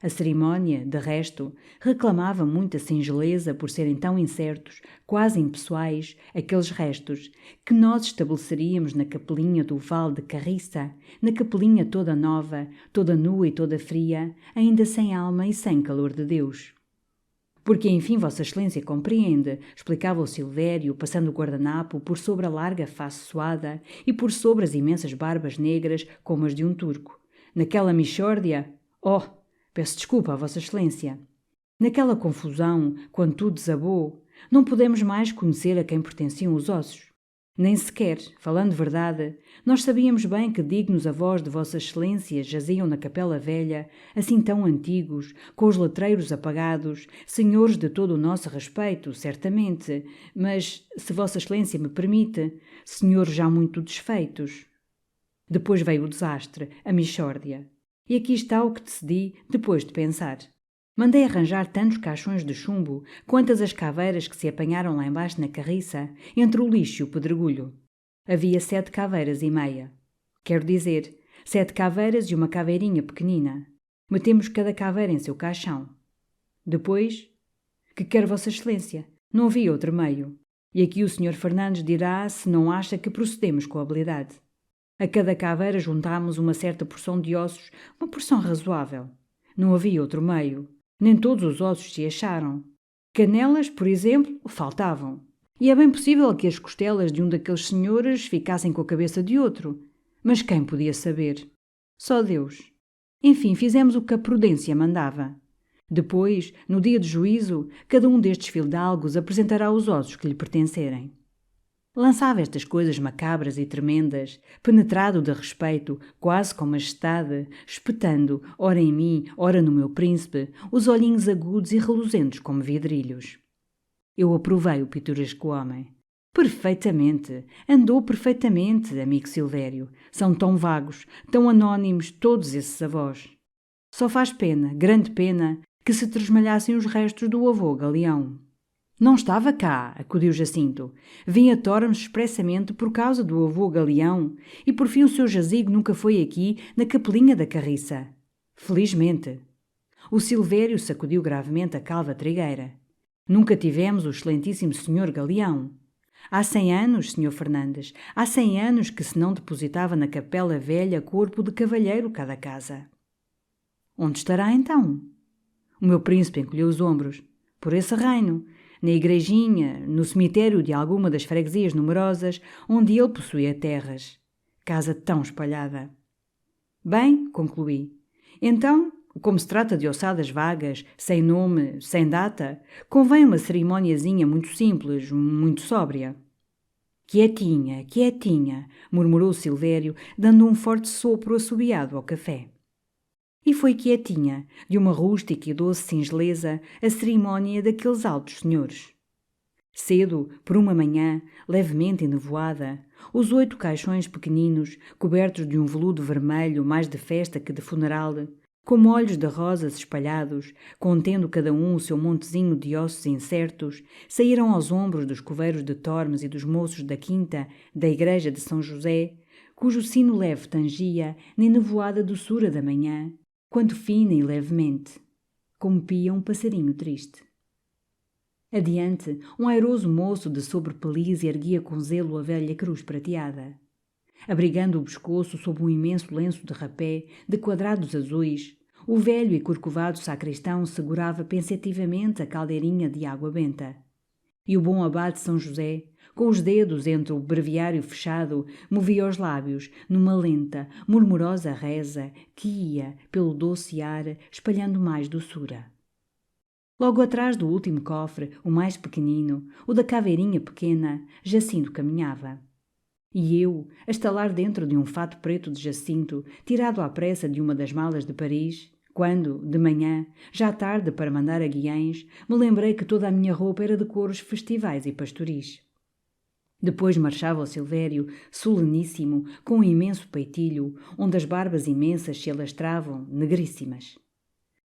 A cerimónia, de resto, reclamava muita singeleza por serem tão incertos, quase impessoais, aqueles restos que nós estabeleceríamos na capelinha do Val de Carriça, na capelinha toda nova, toda nua e toda fria, ainda sem alma e sem calor de Deus. Porque, enfim, Vossa Excelência compreende, explicava o Silvério, passando o guardanapo por sobre a larga face suada e por sobre as imensas barbas negras como as de um turco. Naquela mixórdia, oh, peço desculpa a Vossa Excelência. Naquela confusão, quando tudo desabou, não pudemos mais conhecer a quem pertenciam os ossos. Nem sequer, falando verdade, nós sabíamos bem que dignos avós de Vossa Excelência jaziam na Capela Velha, assim tão antigos, com os letreiros apagados, senhores de todo o nosso respeito, certamente, mas, se Vossa Excelência me permite, senhores já muito desfeitos. Depois veio o desastre, a mixórdia. E aqui está o que decidi depois de pensar. Mandei arranjar tantos caixões de chumbo quantas as caveiras que se apanharam lá embaixo na carriça, entre o lixo e o pedregulho. Havia 7 caveiras e meia. Quero dizer, 7 caveiras e uma caveirinha pequenina. Metemos cada caveira em seu caixão. Depois, que quer Vossa Excelência, não havia outro meio. E aqui o Sr. Fernandes dirá se não acha que procedemos com habilidade. A cada caveira juntámos uma certa porção de ossos, uma porção razoável. Não havia outro meio. Nem todos os ossos se acharam. Canelas, por exemplo, faltavam. E é bem possível que as costelas de um daqueles senhores ficassem com a cabeça de outro. Mas quem podia saber? Só Deus. Enfim, fizemos o que a prudência mandava. Depois, no dia de juízo, cada um destes fidalgos apresentará os ossos que lhe pertencerem. Lançava estas coisas macabras e tremendas, penetrado de respeito, quase com majestade, espetando, ora em mim, ora no meu príncipe, os olhinhos agudos e reluzentes como vidrilhos. Eu aprovei o pitoresco homem. Perfeitamente, andou perfeitamente, amigo Silvério. São tão vagos, tão anónimos todos esses avós. Só faz pena, grande pena, que se tresmalhassem os restos do avô Galeão. Não estava cá, acudiu Jacinto. Vim a Tormes expressamente por causa do avô Galeão e por fim o seu jazigo nunca foi aqui na capelinha da carriça. Felizmente. O Silvério sacudiu gravemente a calva trigueira. Nunca tivemos o excelentíssimo senhor Galeão. Há 100 anos, senhor Fernandes, há 100 anos que se não depositava na Capela Velha corpo de cavalheiro cada casa. Onde estará então? O meu príncipe encolheu os ombros. Por esse reino, na igrejinha, no cemitério de alguma das freguesias numerosas onde ele possuía terras. Casa tão espalhada. Bem, concluí. Então, como se trata de ossadas vagas, sem nome, sem data, convém uma cerimoniazinha muito simples, muito sóbria. Quietinha, quietinha, murmurou Silvério, dando um forte sopro assobiado ao café. E foi quietinha, de uma rústica e doce singeleza, a cerimónia daqueles altos senhores. Cedo, por uma manhã, levemente enevoada, os 8 caixões pequeninos, cobertos de um veludo vermelho mais de festa que de funeral, com molhos de rosas espalhados, contendo cada um o seu montezinho de ossos incertos, saíram aos ombros dos coveiros de Tormes e dos moços da quinta da igreja de São José, cujo sino leve tangia na enevoada doçura da manhã, quanto fina e levemente, como pia um passarinho triste. Adiante, um airoso moço de sobrepelize erguia com zelo a velha cruz prateada. Abrigando o pescoço sob um imenso lenço de rapé de quadrados azuis, o velho e corcovado sacristão segurava pensativamente a caldeirinha de água benta. E o bom abade São José, com os dedos entre o breviário fechado, movia os lábios numa lenta, murmurosa reza que ia, pelo doce ar, espalhando mais doçura. Logo atrás do último cofre, o mais pequenino, o da caveirinha pequena, Jacinto caminhava. E eu, a estalar dentro de um fato preto de Jacinto, tirado à pressa de uma das malas de Paris, quando, de manhã, já tarde para mandar a Guiães, me lembrei que toda a minha roupa era de couros festivais e pastoris. Depois marchava o Silvério, soleníssimo, com um imenso peitilho, onde as barbas imensas se alastravam, negríssimas.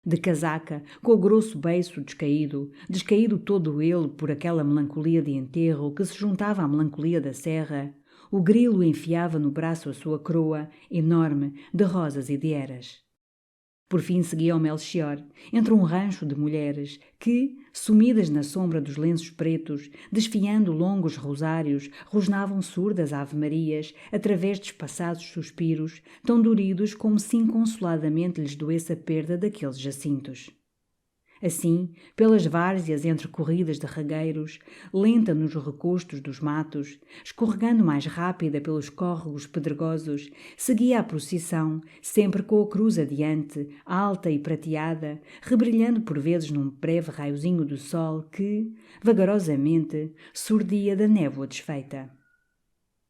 De casaca, com o grosso beiço descaído todo ele por aquela melancolia de enterro que se juntava à melancolia da serra, o grilo enfiava no braço a sua coroa, enorme, de rosas e de eras. Por fim segui ao Melchior, entre um rancho de mulheres que, sumidas na sombra dos lenços pretos, desfiando longos rosários, rosnavam surdas ave-marias através de espaçados suspiros, tão doridos como se inconsoladamente lhes doesse a perda daqueles jacintos. Assim, pelas várzeas entrecorridas de regueiros, lenta nos recostos dos matos, escorregando mais rápida pelos córregos pedregosos, seguia a procissão, sempre com a cruz adiante, alta e prateada, rebrilhando por vezes num breve raiozinho do sol que, vagarosamente, surdia da névoa desfeita.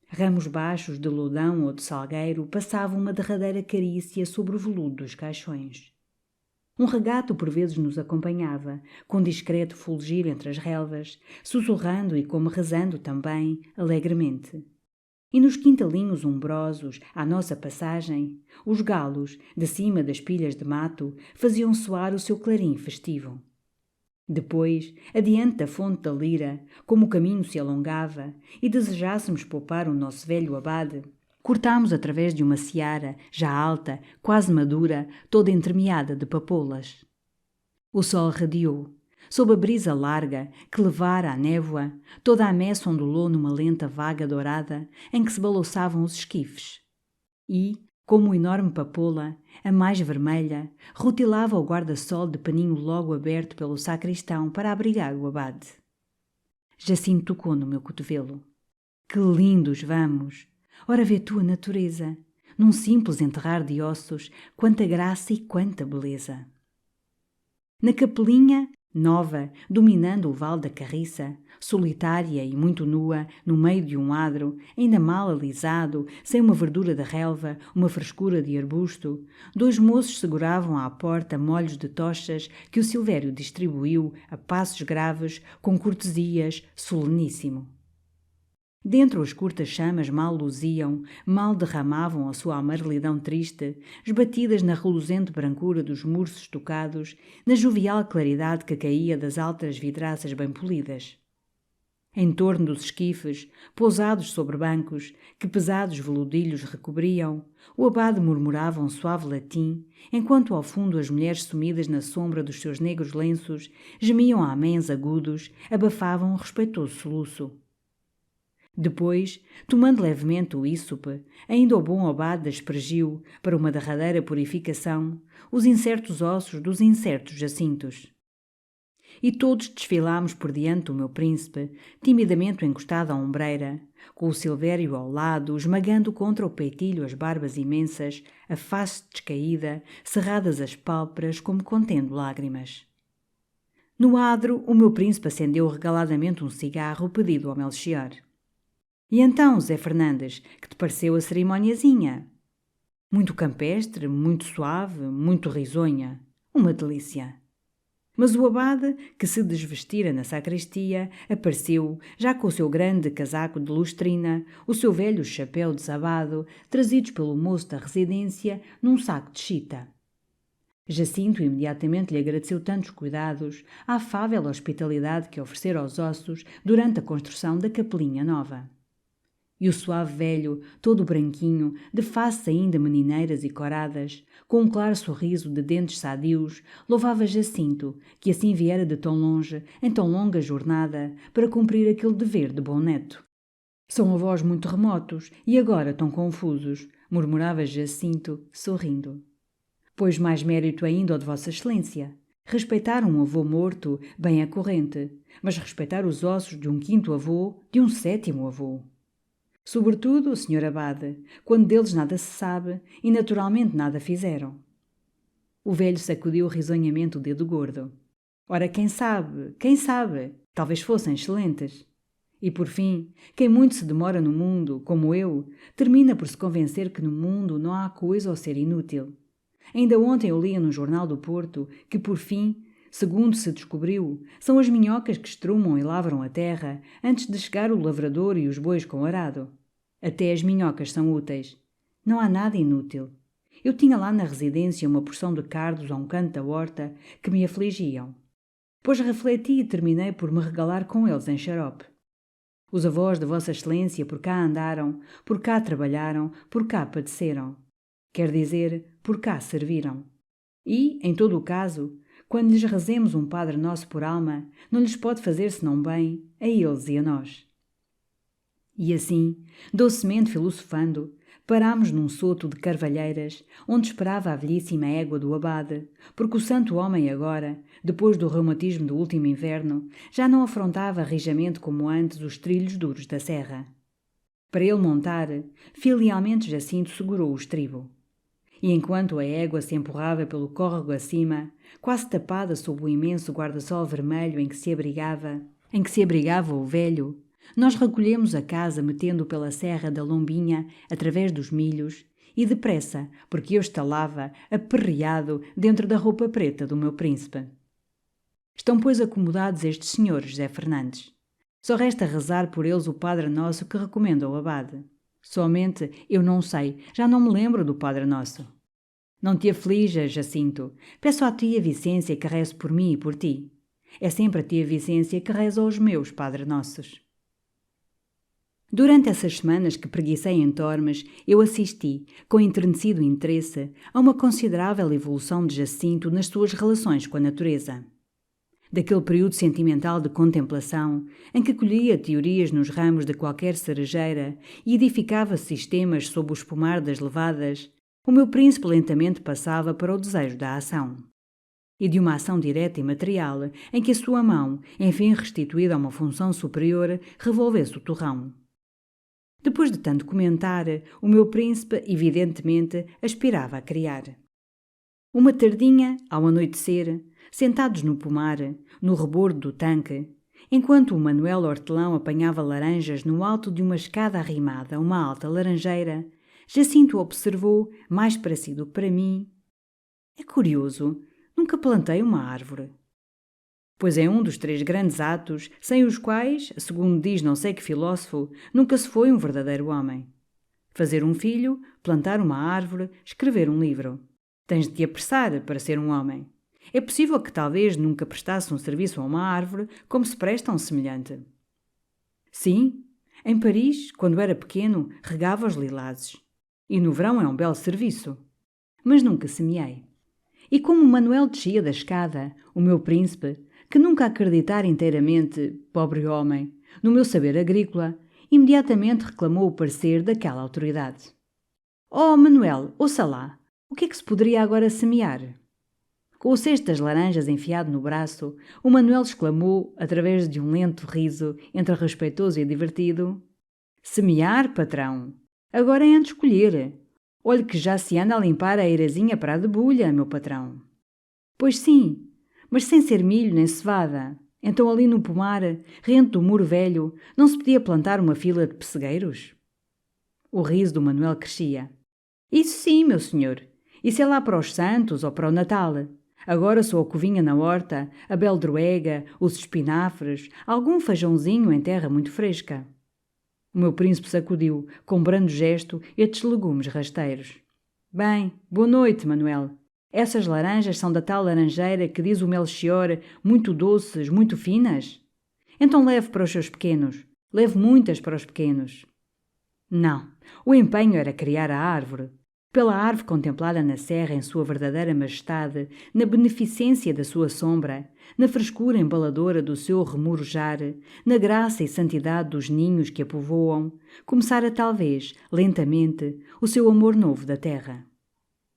Ramos baixos de loudão ou de salgueiro passavam uma derradeira carícia sobre o veludo dos caixões. Um regato por vezes nos acompanhava, com discreto fulgir entre as relvas, sussurrando e como rezando também, alegremente. E nos quintalinhos umbrosos, à nossa passagem, os galos, de cima das pilhas de mato, faziam soar o seu clarim festivo. Depois, adiante da fonte da lira, como o caminho se alongava, e desejássemos poupar o nosso velho abade, cortámos através de uma seara, já alta, quase madura, toda entremeada de papoulas. O sol radiou. Sob a brisa larga, que levara a névoa, toda a messe ondulou numa lenta vaga dourada, em que se balouçavam os esquifes. E, como uma enorme papoula, a mais vermelha, rutilava o guarda-sol de paninho logo aberto pelo sacristão para abrigar o abade. Jacinto tocou no meu cotovelo. Que lindos vamos! Ora vê tu a natureza, num simples enterrar de ossos, quanta graça e quanta beleza. Na capelinha, nova, dominando o vale da carriça, solitária e muito nua, no meio de um adro, ainda mal alisado, sem uma verdura de relva, uma frescura de arbusto, dois moços seguravam à porta molhos de tochas que o Silvério distribuiu, a passos graves, com cortesias, soleníssimo. Dentro as curtas chamas mal luziam, mal derramavam a sua amarelidão triste, esbatidas na reluzente brancura dos muros estocados, na jovial claridade que caía das altas vidraças bem polidas. Em torno dos esquifes, pousados sobre bancos, que pesados veludilhos recobriam, o abade murmurava um suave latim, enquanto ao fundo as mulheres sumidas na sombra dos seus negros lenços gemiam améns agudos, abafavam um respeitoso soluço. Depois, tomando levemente o ísope, ainda o bom abade aspergiu, para uma derradeira purificação, os incertos ossos dos incertos jacintos. E todos desfilámos por diante do meu príncipe, timidamente encostado à ombreira, com o Silvério ao lado, esmagando contra o peitilho as barbas imensas, a face descaída, cerradas as pálpebras como contendo lágrimas. No adro, o meu príncipe acendeu regaladamente um cigarro pedido ao Melchior. E então, Zé Fernandes, que te pareceu a cerimoniazinha? Muito campestre, muito suave, muito risonha. Uma delícia. Mas o abade, que se desvestira na sacristia, apareceu, já com o seu grande casaco de lustrina, o seu velho chapéu desabado, trazidos pelo moço da residência, num saco de chita. Jacinto imediatamente lhe agradeceu tantos cuidados, a afável hospitalidade que oferecera aos ossos durante a construção da capelinha nova. E o suave velho, todo branquinho, de faces ainda menineiras e coradas, com um claro sorriso de dentes sadios, louvava Jacinto, que assim viera de tão longe, em tão longa jornada, para cumprir aquele dever de bom neto. São avós muito remotos e agora tão confusos, murmurava Jacinto, sorrindo. Pois mais mérito ainda ao de Vossa Excelência. Respeitar um avô morto, bem à corrente, mas respeitar os ossos de um quinto avô, de um sétimo avô. Sobretudo, Sr. Abade, quando deles nada se sabe e naturalmente nada fizeram. O velho sacudiu risonhamente o dedo gordo. Ora, quem sabe, talvez fossem excelentes. E por fim, quem muito se demora no mundo, como eu, termina por se convencer que no mundo não há coisa ao ser inútil. Ainda ontem eu lia no Jornal do Porto que, por fim, segundo se descobriu, são as minhocas que estrumam e lavram a terra antes de chegar o lavrador e os bois com arado. Até as minhocas são úteis. Não há nada inútil. Eu tinha lá na residência uma porção de cardos a um canto da horta que me afligiam. Pois refleti e terminei por me regalar com eles em xarope. Os avós de Vossa Excelência por cá andaram, por cá trabalharam, por cá padeceram. Quer dizer, por cá serviram. E, em todo o caso, quando lhes rezemos um Padre Nosso por alma, não lhes pode fazer senão bem, a eles e a nós. E assim, docemente filosofando, parámos num soto de carvalheiras, onde esperava a velhíssima égua do abade, porque o santo homem agora, depois do reumatismo do último inverno, já não afrontava rijamente como antes os trilhos duros da serra. Para ele montar, filialmente Jacinto segurou o estribo. E enquanto a égua se empurrava pelo córrego acima, quase tapada sob o imenso guarda-sol vermelho em que se abrigava o velho, nós recolhemos a casa metendo pela serra da Lombinha, através dos milhos, e depressa, porque eu estalava, aperreado, dentro da roupa preta do meu príncipe. Estão, pois, acomodados estes senhores, José Fernandes. Só resta rezar por eles o Padre Nosso que recomenda o abade. Somente, eu não sei, já não me lembro do Padre Nosso. Não te aflijas, Jacinto. Peço à tia Vicência que reze por mim e por ti. É sempre a tia Vicência que reza aos meus Padre Nossos. Durante essas semanas que preguicei em Tormes, eu assisti, com enternecido interesse, a uma considerável evolução de Jacinto nas suas relações com a natureza. Daquele período sentimental de contemplação, em que colhia teorias nos ramos de qualquer cerejeira e edificava sistemas sob o espumar das levadas, o meu príncipe lentamente passava para o desejo da ação. E de uma ação direta e material, em que a sua mão, enfim restituída a uma função superior, revolvesse o torrão. Depois de tanto comentar, o meu príncipe, evidentemente, aspirava a criar. Uma tardinha, ao anoitecer, sentados no pomar, no rebordo do tanque, enquanto o Manuel Hortelão apanhava laranjas no alto de uma escada arrimada a uma alta laranjeira, Jacinto observou, mais para si do que para mim: é curioso, nunca plantei uma árvore. Pois é um dos 3 grandes atos, sem os quais, segundo diz não sei que filósofo, nunca se foi um verdadeiro homem. Fazer um filho, plantar uma árvore, escrever um livro. Tens de te apressar para ser um homem. É possível que talvez nunca prestasse um serviço a uma árvore como se presta a um semelhante. Sim, em Paris, quando era pequeno, regava os lilazes. E no verão é um belo serviço. Mas nunca semeei. E como Manuel descia da escada, o meu príncipe, que nunca acreditara inteiramente, pobre homem, no meu saber agrícola, imediatamente reclamou o parecer daquela autoridade. Oh, Manuel, ouça lá, o que é que se poderia agora semear? Com o cesto das laranjas enfiado no braço, o Manuel exclamou, através de um lento riso, entre respeitoso e divertido: semear, patrão? Agora é antes escolher. Olhe que já se anda a limpar a eirazinha para a debulha, meu patrão. Pois sim, mas sem ser milho nem cevada. Então ali no pomar, rente do muro velho, não se podia plantar uma fila de pessegueiros? O riso do Manuel crescia. Isso sim, meu senhor. Isso é lá para os santos ou para o Natal. Agora só a covinha na horta, a beldroega, os espinafres, algum feijãozinho em terra muito fresca. O meu príncipe sacudiu, com brando gesto, estes legumes rasteiros. Bem, boa noite, Manuel. Essas laranjas são da tal laranjeira que diz o Melchior, muito doces, muito finas? Então leve para os seus pequenos. Leve muitas para os pequenos. Não, o empenho era criar a árvore. Pela árvore contemplada na serra em sua verdadeira majestade, na beneficência da sua sombra, na frescura embaladora do seu remorujar, na graça e santidade dos ninhos que a povoam, começara talvez, lentamente, o seu amor novo da terra.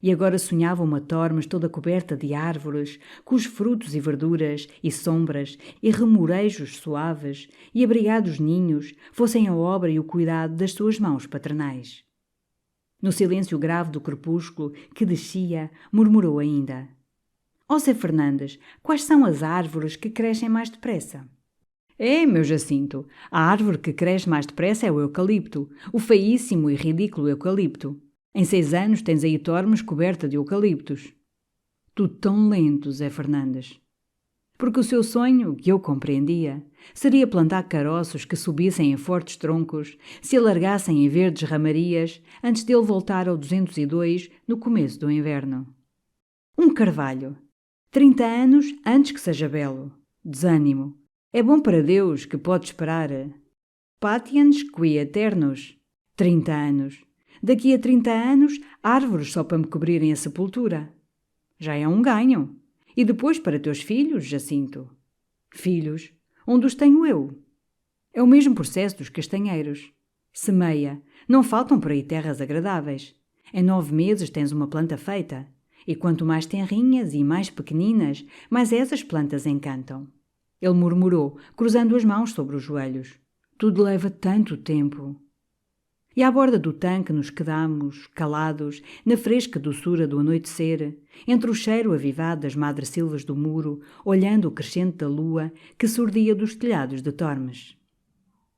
E agora sonhava uma Tormes toda coberta de árvores, cujos frutos e verduras, e sombras, e remorejos suaves, e abrigados ninhos, fossem a obra e o cuidado das suas mãos paternais. No silêncio grave do crepúsculo que descia, murmurou ainda: ó Zé Fernandes, quais são as árvores que crescem mais depressa? É, meu Jacinto, a árvore que cresce mais depressa é o eucalipto, o feíssimo e ridículo eucalipto. Em 6 anos tens aí Tormes coberta de eucaliptos. Tudo tão lento, Zé Fernandes. Porque o seu sonho, que eu compreendia, seria plantar caroços que subissem em fortes troncos, se alargassem em verdes ramarias, antes dele voltar ao 202 no começo do inverno. Um carvalho. 30 anos antes que seja belo. Desânimo. É bom para Deus que pode esperar. Patiens qui eternos. 30 anos. Daqui a 30 anos, árvores só para me cobrirem a sepultura. Já é um ganho. E depois para teus filhos, Jacinto. Filhos? Onde os tenho eu? É o mesmo processo dos castanheiros. Semeia. Não faltam por aí terras agradáveis. Em 9 meses tens uma planta feita. E quanto mais tenrinhas e mais pequeninas, mais essas plantas encantam. Ele murmurou, cruzando as mãos sobre os joelhos. Tudo leva tanto tempo. E à borda do tanque nos quedamos, calados, na fresca doçura do anoitecer, entre o cheiro avivado das madressilvas do muro, olhando o crescente da lua que surdia dos telhados de Tormes.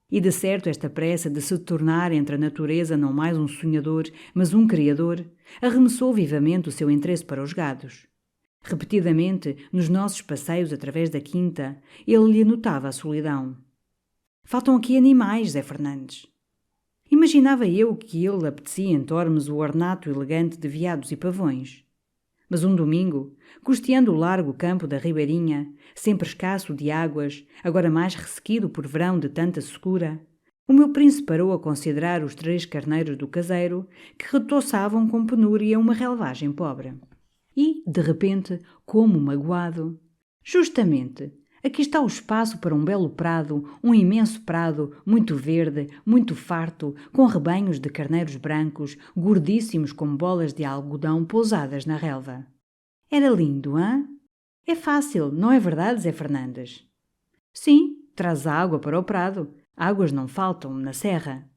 E de certo esta pressa de se tornar entre a natureza não mais um sonhador, mas um criador, arremessou vivamente o seu interesse para os gados. Repetidamente, nos nossos passeios através da quinta, ele lhe notava a solidão. Faltam aqui animais, Zé Fernandes. Imaginava eu que ele apetecia em Tormes o ornato elegante de veados e pavões. Mas um domingo, costeando o largo campo da ribeirinha, sempre escasso de águas, agora mais ressequido por verão de tanta secura, o meu príncipe parou a considerar os 3 carneiros do caseiro que retoçavam com penúria uma relvagem pobre. E, de repente, como magoado, justamente, aqui está o espaço para um belo prado, um imenso prado, muito verde, muito farto, com rebanhos de carneiros brancos, gordíssimos como bolas de algodão pousadas na relva. Era lindo, hã? É fácil, não é verdade, Zé Fernandes? Sim, traz água para o prado. Águas não faltam na serra.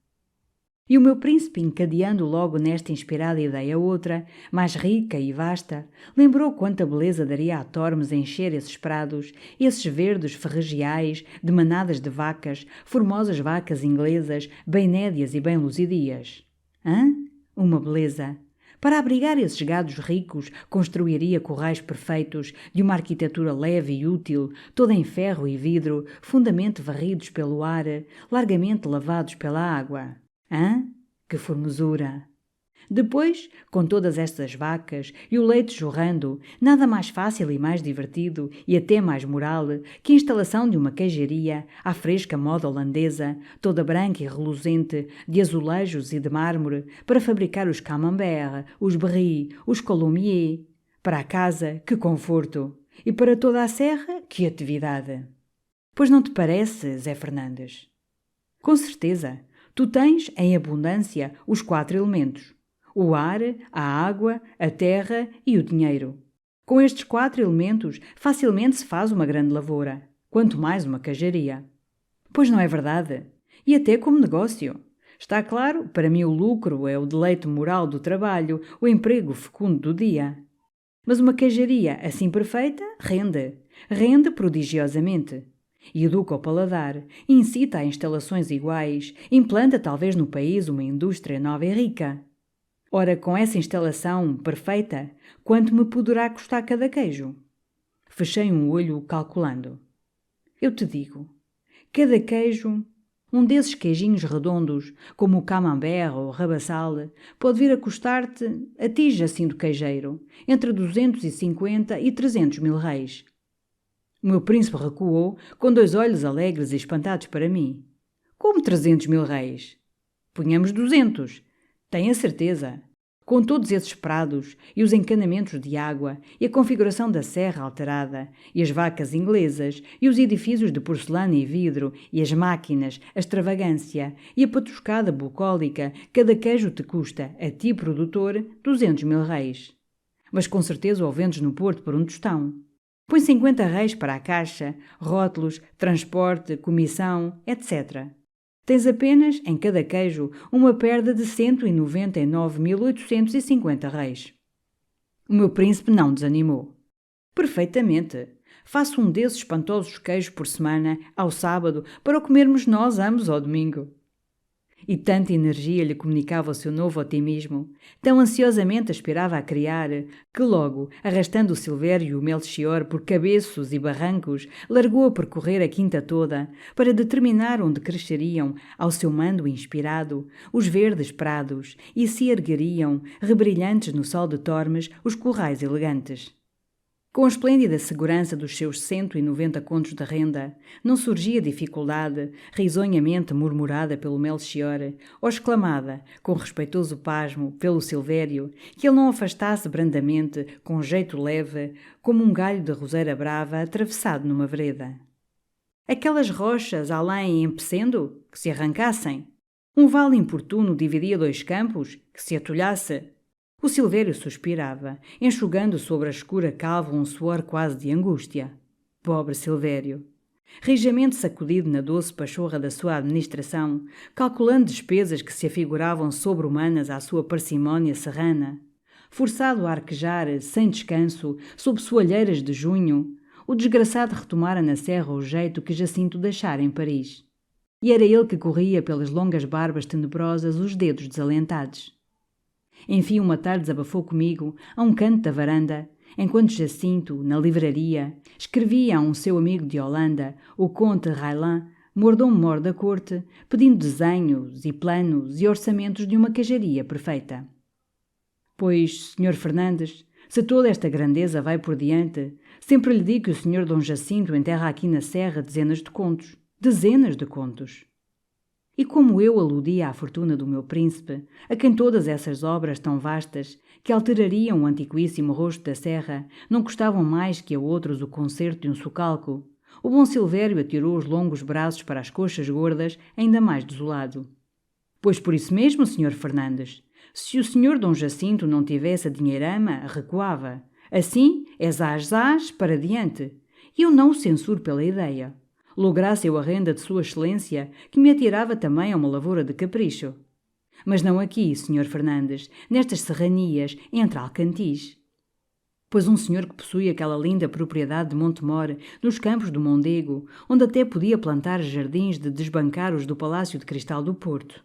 E o meu príncipe, encadeando logo nesta inspirada ideia outra, mais rica e vasta, lembrou quanta beleza daria a Tormes encher esses prados, esses verdes ferregiais, de manadas de vacas, formosas vacas inglesas, bem nédias e bem luzidias. Hã? Uma beleza! Para abrigar esses gados ricos, construiria corrais perfeitos, de uma arquitetura leve e útil, toda em ferro e vidro, fundamente varridos pelo ar, largamente lavados pela água. Hã? Que formosura! Depois, com todas estas vacas e o leite jorrando, nada mais fácil e mais divertido, e até mais moral, que a instalação de uma queijaria, à fresca moda holandesa, toda branca e reluzente, de azulejos e de mármore, para fabricar os camembert, os brie, os coulommiers. Para a casa, que conforto! E para toda a serra, que atividade! Pois não te parece, Zé Fernandes? Com certeza! Tu tens, em abundância, os 4 elementos: o ar, a água, a terra e o dinheiro. Com estes 4 elementos, facilmente se faz uma grande lavoura, quanto mais uma queijaria. Pois não é verdade? E até como negócio. Está claro, para mim o lucro é o deleite moral do trabalho, o emprego fecundo do dia. Mas uma queijaria assim perfeita rende prodigiosamente. E educa o paladar, incita a instalações iguais, implanta talvez no país uma indústria nova e rica. Ora, com essa instalação perfeita, quanto me poderá custar cada queijo? Fechei um olho calculando. Eu te digo, cada queijo, um desses queijinhos redondos, como o camembert ou o rabassal, pode vir a custar-te, a ti, Jacinto queijeiro, entre 250 e 300 mil réis. O meu príncipe recuou, com 2 olhos alegres e espantados para mim. Como 300 mil réis? Punhamos 200. Tenho a certeza. Com todos esses prados, e os encanamentos de água, e a configuração da serra alterada, e as vacas inglesas, e os edifícios de porcelana e vidro, e as máquinas, a extravagância, e a patuscada bucólica, cada queijo te custa, a ti, produtor, 200 mil réis. Mas com certeza o vendes no Porto por um tostão. Põe 50 réis para a caixa, rótulos, transporte, comissão, etc. Tens apenas, em cada queijo, uma perda de 199.850 réis. O meu príncipe não desanimou. Perfeitamente. Faço um desses espantosos queijos por semana, ao sábado, para o comermos nós ambos ao domingo. E tanta energia lhe comunicava o seu novo otimismo, tão ansiosamente aspirava a criar, que logo, arrastando o Silvério e o Melchior por cabeços e barrancos, largou a percorrer a quinta toda, para determinar onde cresceriam, ao seu mando inspirado, os verdes prados, e se ergueriam, rebrilhantes no sol de Tormes, os currais elegantes. Com a esplêndida segurança dos seus 190 contos de renda, não surgia dificuldade, risonhamente murmurada pelo Melchior, ou exclamada, com respeitoso pasmo, pelo Silvério, que ele não afastasse brandamente, com jeito leve, como um galho de roseira brava atravessado numa vereda. Aquelas rochas além empecendo, que se arrancassem. Um vale importuno dividia 2 campos, que se atulhasse. O Silvério suspirava, enxugando sobre a escura calva um suor quase de angústia. Pobre Silvério! Rijamente sacudido na doce pachorra da sua administração, calculando despesas que se afiguravam sobre-humanas à sua parcimónia serrana, forçado a arquejar, sem descanso, sob soalheiras de junho, o desgraçado retomara na serra o jeito que Jacinto deixara em Paris. E era ele que corria pelas longas barbas tenebrosas os dedos desalentados. Enfim, uma tarde desabafou comigo, a um canto da varanda, enquanto Jacinto, na livraria, escrevia a um seu amigo de Holanda, o conde Raylan, mordomo-mor da corte, pedindo desenhos e planos e orçamentos de uma cajaria perfeita. Pois, Sr. Fernandes, se toda esta grandeza vai por diante, sempre lhe digo que o Sr. Dom Jacinto enterra aqui na serra dezenas de contos. Dezenas de contos. E como eu aludia à fortuna do meu príncipe, a quem todas essas obras tão vastas, que alterariam o antiquíssimo rosto da serra, não custavam mais que a outros o concerto de um socalco, o bom Silvério atirou os longos braços para as coxas gordas, ainda mais desolado. Pois por isso mesmo, Sr. Fernandes, se o Sr. Dom Jacinto não tivesse a dinheirama, recuava. Assim, é zás, para diante. E eu não o censuro pela ideia. Lograsse eu a renda de Sua Excelência, que me atirava também a uma lavoura de capricho. Mas não aqui, Sr. Fernandes, nestas serranias, entre Alcantis. Pois um senhor que possui aquela linda propriedade de Montemor, nos campos do Mondego, onde até podia plantar jardins de desbancar os do Palácio de Cristal do Porto.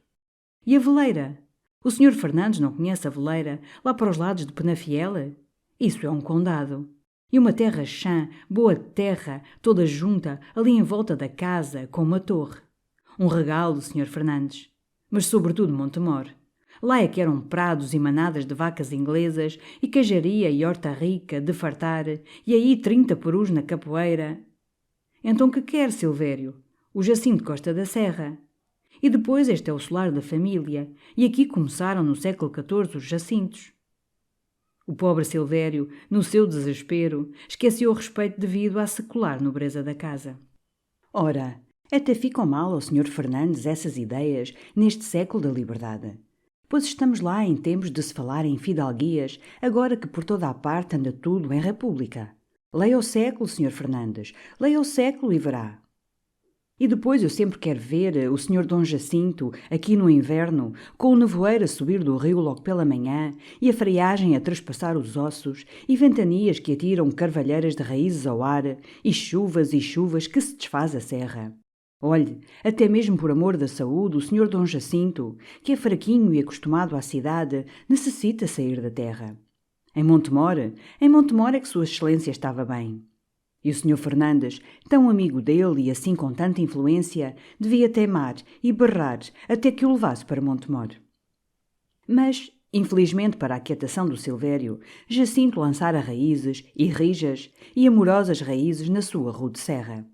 E a veleira? O Sr. Fernandes não conhece a veleira, lá para os lados de Penafiel? Isso é um condado. E uma terra chã, boa terra, toda junta, ali em volta da casa, com uma torre. Um regalo, Sr. Fernandes. Mas sobretudo Montemor. Lá é que eram prados e manadas de vacas inglesas, e cajaria e horta rica, de fartar, e aí 30 perus na capoeira. Então que quer, Silvério? O Jacinto Costa da Serra. E depois este é o solar da família, e aqui começaram no século XIV os Jacintos. O pobre Silvério, no seu desespero, esqueceu o respeito devido à secular nobreza da casa. Ora, até ficam mal ao Sr. Fernandes essas ideias neste século da liberdade. Pois estamos lá em tempos de se falar em fidalguias, agora que por toda a parte anda tudo em república. Leia o século, Sr. Fernandes, leia o século e verá. E depois eu sempre quero ver o Sr. Dom Jacinto, aqui no inverno, com o nevoeiro a subir do rio logo pela manhã, e a friagem a trespassar os ossos, e ventanias que atiram carvalheiras de raízes ao ar, e chuvas que se desfaz a serra. Olhe, até mesmo por amor da saúde, o Sr. Dom Jacinto, que é fraquinho e acostumado à cidade, necessita sair da terra. Em Montemor é que Sua Excelência estava bem. E o Sr. Fernandes, tão amigo dele e assim com tanta influência, devia teimar e berrar até que o levasse para Montemor. Mas, infelizmente para a aquietação do Silvério, Jacinto lançara raízes, e rijas, e amorosas raízes na sua rude serra.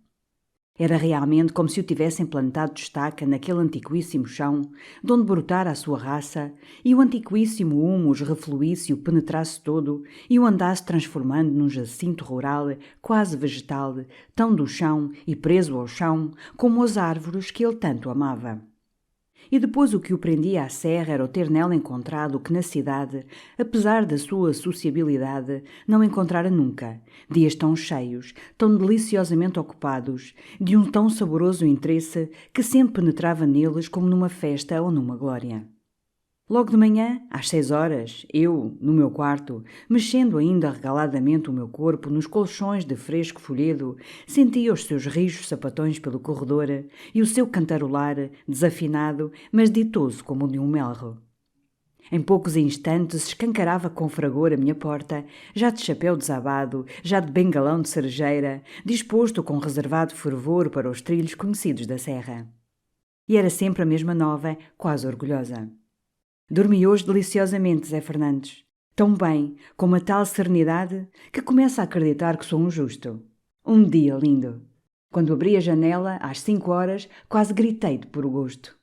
Era realmente como se o tivessem plantado de estaca naquele antiquíssimo chão, de onde brotara a sua raça, e o antiquíssimo humus refluísse e o penetrasse todo, e o andasse transformando num jacinto rural, quase vegetal, tão do chão e preso ao chão, como as árvores que ele tanto amava. E depois o que o prendia à serra era o ter nela encontrado o que na cidade, apesar da sua sociabilidade, não encontrara nunca, dias tão cheios, tão deliciosamente ocupados, de um tão saboroso interesse que sempre penetrava neles como numa festa ou numa glória. Logo de manhã, às 6 horas, eu, no meu quarto, mexendo ainda regaladamente o meu corpo nos colchões de fresco folhedo, sentia os seus rijos sapatões pelo corredor e o seu cantarolar, desafinado, mas ditoso como o de um melro. Em poucos instantes escancarava com fragor a minha porta, já de chapéu desabado, já de bengalão de cerejeira, disposto com reservado fervor para os trilhos conhecidos da serra. E era sempre a mesma nova, quase orgulhosa. Dormi hoje deliciosamente, Zé Fernandes. tão bem, com uma tal serenidade, que começo a acreditar que sou um justo. Um dia lindo. Quando abri a janela, às 5 horas, quase gritei de puro gosto.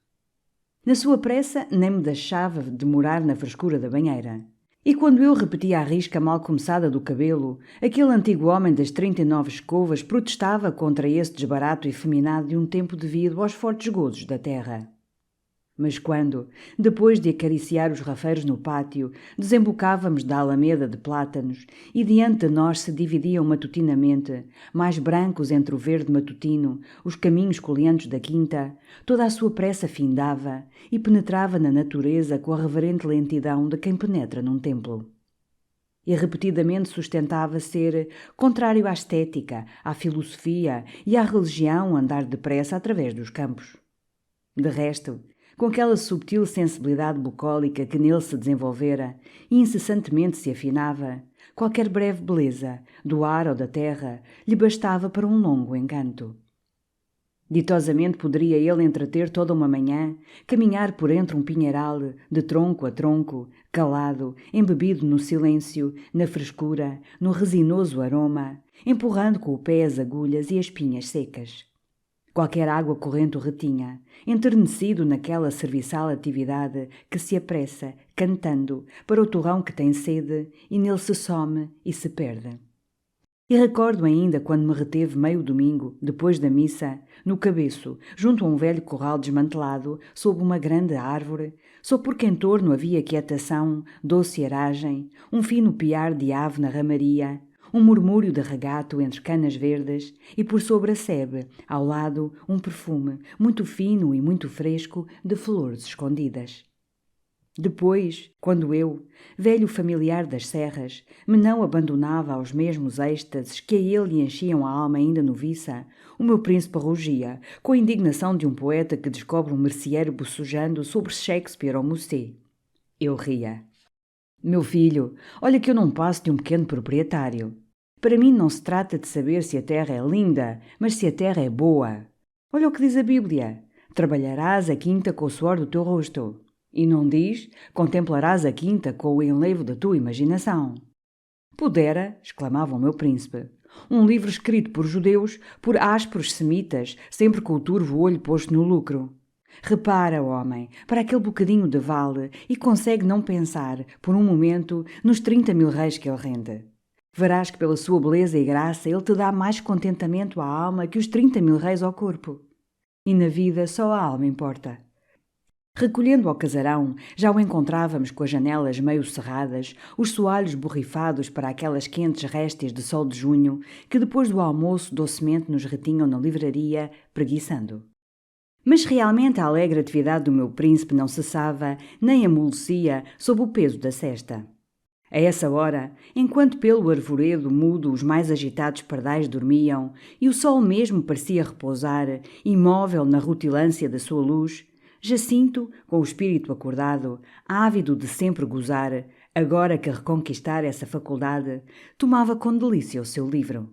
Na sua pressa, nem me deixava demorar na frescura da banheira. E quando eu repetia a risca mal começada do cabelo, aquele antigo homem das 39 escovas protestava contra esse desbarato efeminado de um tempo devido aos fortes gozos da terra. Mas quando, depois de acariciar os rafeiros no pátio, desembocávamos da alameda de plátanos e diante de nós se dividiam matutinamente, mais brancos entre o verde matutino, os caminhos coleantes da quinta, toda a sua pressa findava e penetrava na natureza com a reverente lentidão de quem penetra num templo. E repetidamente sustentava ser contrário à estética, à filosofia e à religião andar depressa através dos campos. De resto, com aquela subtil sensibilidade bucólica que nele se desenvolvera e incessantemente se afinava, qualquer breve beleza, do ar ou da terra, lhe bastava para um longo encanto. Ditosamente poderia ele entreter toda uma manhã, caminhar por entre um pinheiral, de tronco a tronco, calado, embebido no silêncio, na frescura, no resinoso aroma, empurrando com o pé as agulhas e as pinhas secas. Qualquer água corrente o retinha, enternecido naquela serviçal atividade que se apressa, cantando, para o torrão que tem sede, e nele se some e se perde. E recordo ainda quando me reteve meio domingo, depois da missa, no cabeço, junto a um velho corral desmantelado, sob uma grande árvore, só porque em torno havia quietação, doce aragem, um fino piar de ave na ramaria, um murmúrio de regato entre canas verdes e por sobre a sebe, ao lado, um perfume, muito fino e muito fresco, de flores escondidas. Depois, quando eu, velho familiar das serras, me não abandonava aos mesmos êxtases que a ele lhe enchiam a alma ainda noviça, o meu príncipe rugia, com a indignação de um poeta que descobre um merceeiro bocejando sobre Shakespeare ou Musset. Eu ria. Meu filho, olha que eu não passo de um pequeno proprietário. Para mim não se trata de saber se a terra é linda, mas se a terra é boa. Olha o que diz a Bíblia. Trabalharás a quinta com o suor do teu rosto. E não diz, contemplarás a quinta com o enlevo da tua imaginação. Pudera, exclamava o meu príncipe, um livro escrito por judeus, por ásperos semitas, sempre com o turvo olho posto no lucro. Repara, homem, para aquele bocadinho de vale e consegue não pensar, por um momento, nos 30.000 réis que ele rende. Verás que pela sua beleza e graça ele te dá mais contentamento à alma que os 30.000 réis ao corpo. E na vida só a alma importa. Recolhendo ao casarão, já o encontrávamos com as janelas meio cerradas, os soalhos borrifados para aquelas quentes réstia de sol de junho que depois do almoço docemente nos retinham na livraria, preguiçando. Mas realmente a alegre atividade do meu príncipe não cessava, nem amolecia sob o peso da sesta. A essa hora, enquanto pelo arvoredo mudo os mais agitados pardais dormiam e o sol mesmo parecia repousar, imóvel na rutilância da sua luz, Jacinto, com o espírito acordado, ávido de sempre gozar, agora que reconquistara essa faculdade, tomava com delícia o seu livro.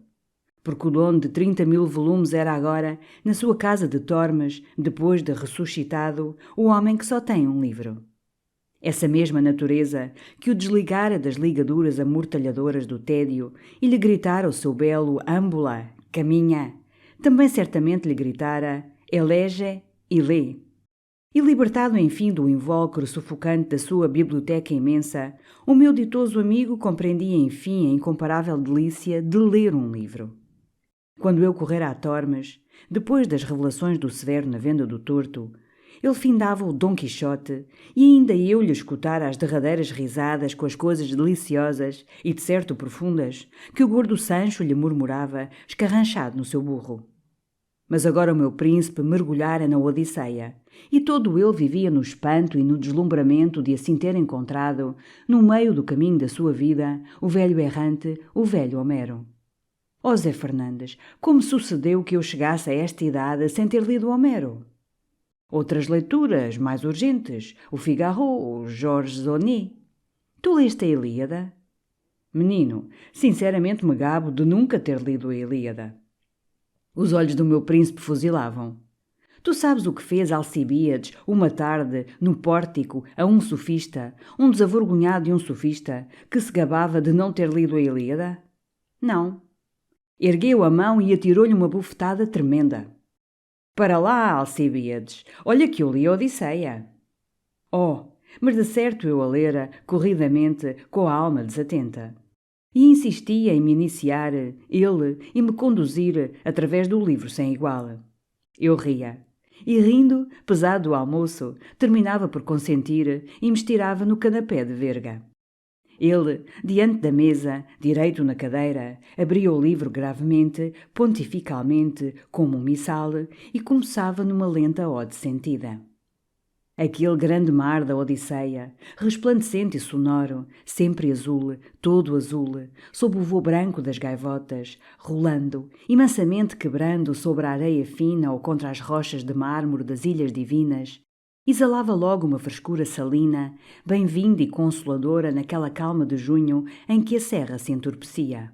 Porque o dono de 30.000 volumes era agora, na sua casa de Tormes, depois de ressuscitado, o homem que só tem um livro. Essa mesma natureza que o desligara das ligaduras amortalhadoras do tédio e lhe gritara o seu belo âmbula, caminha, também certamente lhe gritara elege e lê. E libertado enfim do invólucro sufocante da sua biblioteca imensa, o meu ditoso amigo compreendia enfim a incomparável delícia de ler um livro. Quando eu correra a Tormes, depois das revelações do Severo na venda do torto, ele findava o Dom Quixote e ainda eu lhe escutara as derradeiras risadas com as coisas deliciosas e de certo profundas que o gordo Sancho lhe murmurava, escarranchado no seu burro. Mas agora o meu príncipe mergulhara na Odisseia, e todo ele vivia no espanto e no deslumbramento de assim ter encontrado, no meio do caminho da sua vida, o velho errante, o velho Homero. Ó Zé Fernandes, como sucedeu que eu chegasse a esta idade sem ter lido Homero? Outras leituras, mais urgentes, o Figaro, o Georges Sony. Tu leste a Ilíada? Menino, sinceramente me gabo de nunca ter lido a Ilíada. Os olhos do meu príncipe fuzilavam. Tu sabes o que fez Alcibíades uma tarde no pórtico a um sofista, um desavergonhado e um sofista, que se gabava de não ter lido a Ilíada? Não. Ergueu a mão e atirou-lhe uma bufetada tremenda. Para lá, Alcibíades, olha que eu li a Odisseia. Oh, mas de certo eu a lera, corridamente, com a alma desatenta. E insistia em me iniciar, ele, e me conduzir através do livro sem igual. Eu ria. E rindo, pesado do almoço, terminava por consentir e me estirava no canapé de verga. Ele, diante da mesa, direito na cadeira, abria o livro gravemente, pontificalmente, como um missal, e começava numa lenta ode sentida. Aquele grande mar da Odisseia, resplandecente e sonoro, sempre azul, todo azul, sob o voo branco das gaivotas, rolando, imensamente quebrando sobre a areia fina ou contra as rochas de mármore das ilhas divinas, exalava logo uma frescura salina, bem-vinda e consoladora naquela calma de junho em que a serra se entorpecia.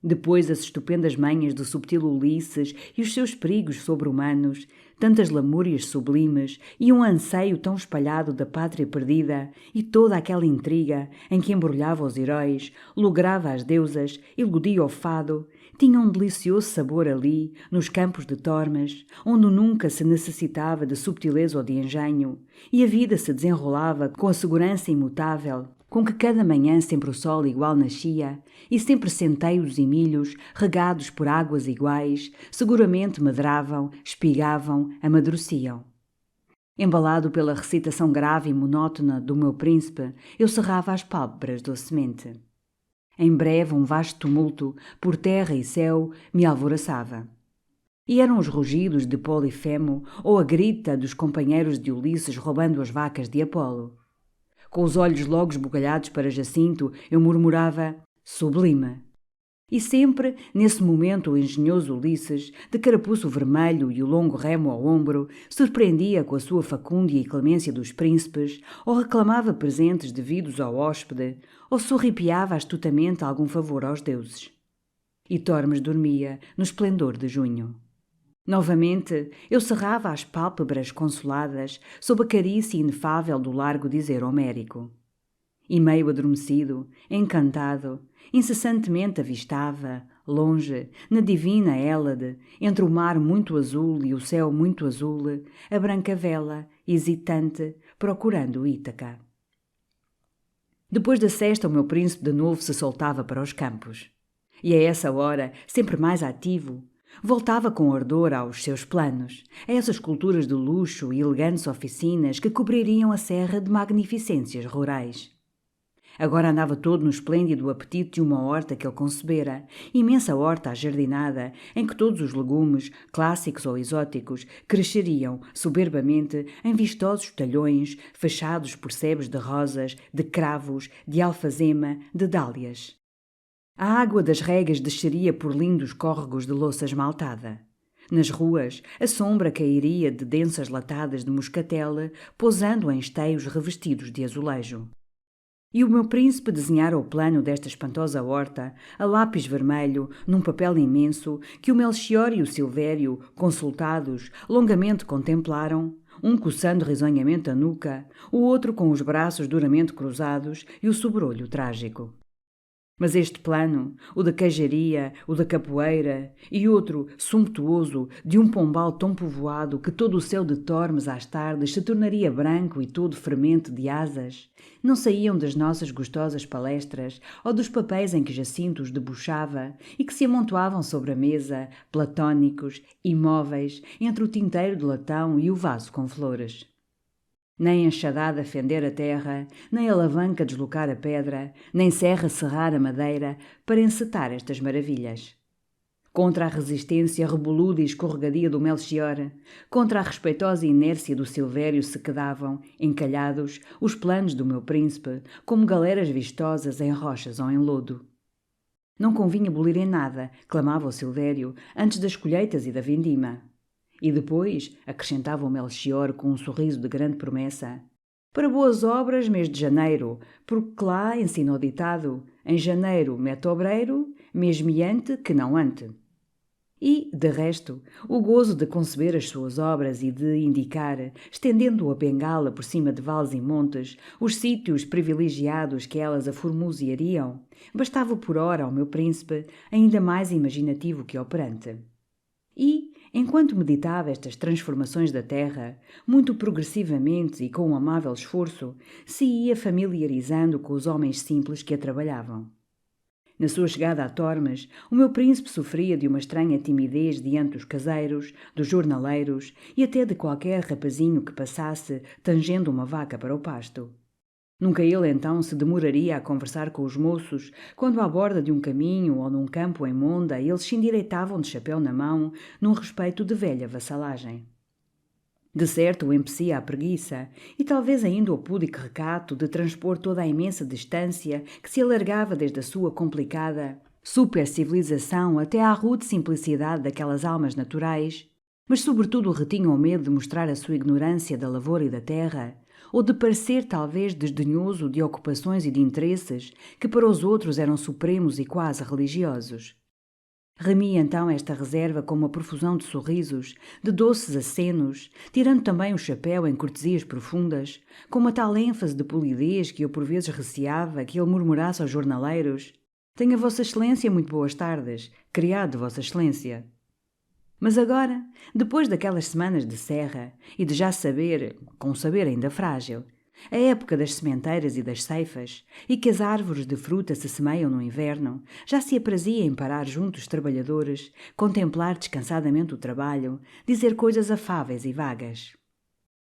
Depois as estupendas manhas do subtil Ulisses e os seus perigos sobre-humanos, tantas lamúrias sublimes e um anseio tão espalhado da pátria perdida e toda aquela intriga em que embrulhava os heróis, lograva as deusas, iludia o fado, tinham um delicioso sabor ali, nos campos de Tormes, onde nunca se necessitava de subtileza ou de engenho, e a vida se desenrolava com a segurança imutável, com que cada manhã sempre o sol igual nascia, e sempre centeios e milhos, regados por águas iguais, seguramente medravam, espigavam, amadureciam. Embalado pela recitação grave e monótona do meu príncipe, eu cerrava as pálpebras docemente. Em breve um vasto tumulto, por terra e céu, me alvoroçava. E eram os rugidos de Polifemo ou a grita dos companheiros de Ulisses roubando as vacas de Apolo. Com os olhos logo esbugalhados para Jacinto, eu murmurava, sublime. E sempre, nesse momento, o engenhoso Ulisses, de carapuço vermelho e o longo remo ao ombro, surpreendia com a sua facúndia e clemência dos príncipes, ou reclamava presentes devidos ao hóspede, ou sorripiava astutamente algum favor aos deuses. E Tormes dormia no esplendor de junho. Novamente, eu cerrava as pálpebras consoladas sob a carícia inefável do largo dizer homérico. E meio adormecido, encantado, incessantemente avistava, longe, na divina Hélade, entre o mar muito azul e o céu muito azul, a branca vela, hesitante, procurando Ítaca. Depois da sesta, o meu príncipe de novo se soltava para os campos. E a essa hora, sempre mais ativo, voltava com ardor aos seus planos, a essas culturas de luxo e elegantes oficinas que cobririam a serra de magnificências rurais. Agora andava todo no esplêndido apetite de uma horta que ele concebera, imensa horta ajardinada, em que todos os legumes, clássicos ou exóticos, cresceriam soberbamente em vistosos talhões, fechados por sebes de rosas, de cravos, de alfazema, de dálias. A água das regas desceria por lindos córregos de louça esmaltada. Nas ruas, a sombra cairia de densas latadas de moscatel, pousando em esteios revestidos de azulejo. E o meu príncipe desenhara o plano desta espantosa horta, a lápis vermelho, num papel imenso, que o Melchior e o Silvério, consultados, longamente contemplaram, um coçando risonhamente a nuca, o outro com os braços duramente cruzados e o sobrolho trágico. Mas este plano, o da queijaria, o da capoeira, e outro, sumptuoso, de um pombal tão povoado que todo o céu de Tormes às tardes se tornaria branco e todo fermento de asas, não saíam das nossas gostosas palestras ou dos papéis em que Jacinto os debochava e que se amontoavam sobre a mesa, platónicos, imóveis, entre o tinteiro de latão e o vaso com flores. Nem enxadada fender a terra, nem alavanca deslocar a pedra, nem serra serrar a madeira para encetar estas maravilhas. Contra a resistência reboluda e escorregadia do Melchior, contra a respeitosa inércia do Silvério se quedavam, encalhados, os planos do meu príncipe, como galeras vistosas em rochas ou em lodo. Não convinha bolir em nada, clamava o Silvério, antes das colheitas e da vindima. E depois, acrescentava o Melchior com um sorriso de grande promessa, para boas obras mês de janeiro, porque lá ensina o ditado, em janeiro mete obreiro, mesmo ante que não ante. E, de resto, o gozo de conceber as suas obras e de indicar, estendendo a bengala por cima de vales e montes, os sítios privilegiados que elas aformoseariam, bastava por ora ao meu príncipe, ainda mais imaginativo que operante. E, enquanto meditava estas transformações da terra, muito progressivamente e com um amável esforço, se ia familiarizando com os homens simples que a trabalhavam. Na sua chegada a Tormes, o meu príncipe sofria de uma estranha timidez diante dos caseiros, dos jornaleiros e até de qualquer rapazinho que passasse tangendo uma vaca para o pasto. Nunca ele então se demoraria a conversar com os moços, quando à borda de um caminho ou num campo em monda eles se endireitavam de chapéu na mão, num respeito de velha vassalagem. De certo o empecia a preguiça, e talvez ainda o púdico recato de transpor toda a imensa distância que se alargava desde a sua complicada supercivilização até à rude simplicidade daquelas almas naturais, mas sobretudo retinha o medo de mostrar a sua ignorância da lavoura e da terra, ou de parecer talvez desdenhoso de ocupações e de interesses que para os outros eram supremos e quase religiosos. Remia então esta reserva com uma profusão de sorrisos, de doces acenos, tirando também o chapéu em cortesias profundas, com uma tal ênfase de polidez que eu por vezes receava que ele murmurasse aos jornaleiros: «Tenha Vossa Excelência muito boas tardes, criado de Vossa Excelência». Mas agora, depois daquelas semanas de serra e de já saber, com um saber ainda frágil, a época das sementeiras e das ceifas, e que as árvores de fruta se semeiam no inverno, já se aprazia em parar junto os trabalhadores, contemplar descansadamente o trabalho, dizer coisas afáveis e vagas.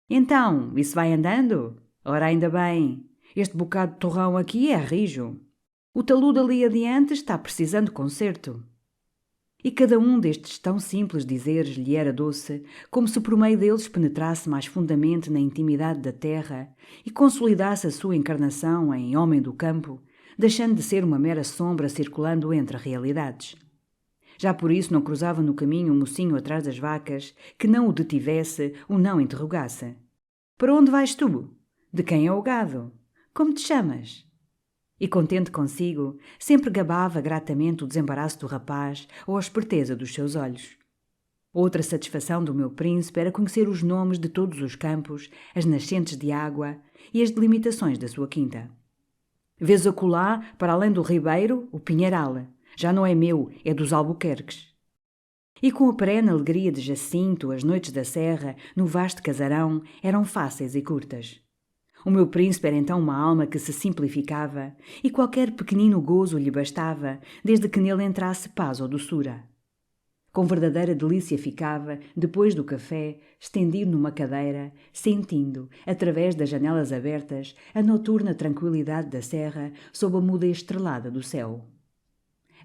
«Então, isso vai andando? Ora, ainda bem. Este bocado de torrão aqui é rijo. O talude ali adiante está precisando de conserto». E cada um destes tão simples dizeres lhe era doce, como se por meio deles penetrasse mais fundamente na intimidade da terra e consolidasse a sua encarnação em homem do campo, deixando de ser uma mera sombra circulando entre realidades. Já por isso não cruzava no caminho um mocinho atrás das vacas que não o detivesse, o não interrogasse. «Para onde vais tu? De quem é o gado? Como te chamas?» E contente consigo, sempre gabava gratamente o desembaraço do rapaz ou a esperteza dos seus olhos. Outra satisfação do meu príncipe era conhecer os nomes de todos os campos, as nascentes de água e as delimitações da sua quinta. «Vês acolá, para além do ribeiro, o pinheiral. Já não é meu, é dos Albuquerques». E com a perene alegria de Jacinto, as noites da serra, no vasto casarão, eram fáceis e curtas. O meu príncipe era então uma alma que se simplificava, e qualquer pequenino gozo lhe bastava, desde que nele entrasse paz ou doçura. Com verdadeira delícia ficava, depois do café, estendido numa cadeira, sentindo, através das janelas abertas, a noturna tranquilidade da serra sob a muda estrelada do céu.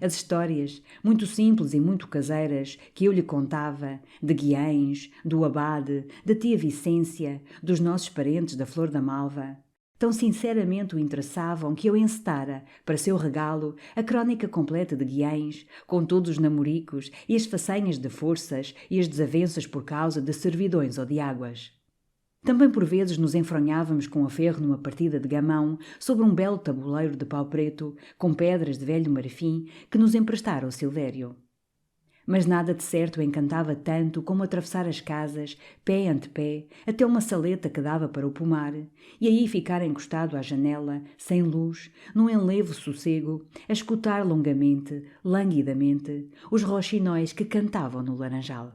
As histórias, muito simples e muito caseiras, que eu lhe contava, de Guiães, do Abade, da tia Vicência, dos nossos parentes da Flor da Malva, tão sinceramente o interessavam que eu encetara, para seu regalo, a crónica completa de Guiães, com todos os namoricos e as façanhas de forças e as desavenças por causa de servidões ou de águas. Também por vezes nos enfronhávamos com aferro numa partida de gamão sobre um belo tabuleiro de pau preto, com pedras de velho marfim que nos emprestara o Silvério. Mas nada de certo encantava tanto como atravessar as casas, pé ante pé, até uma saleta que dava para o pomar, e aí ficar encostado à janela, sem luz, num enlevo sossego, a escutar longamente, languidamente, os roxinóis que cantavam no laranjal.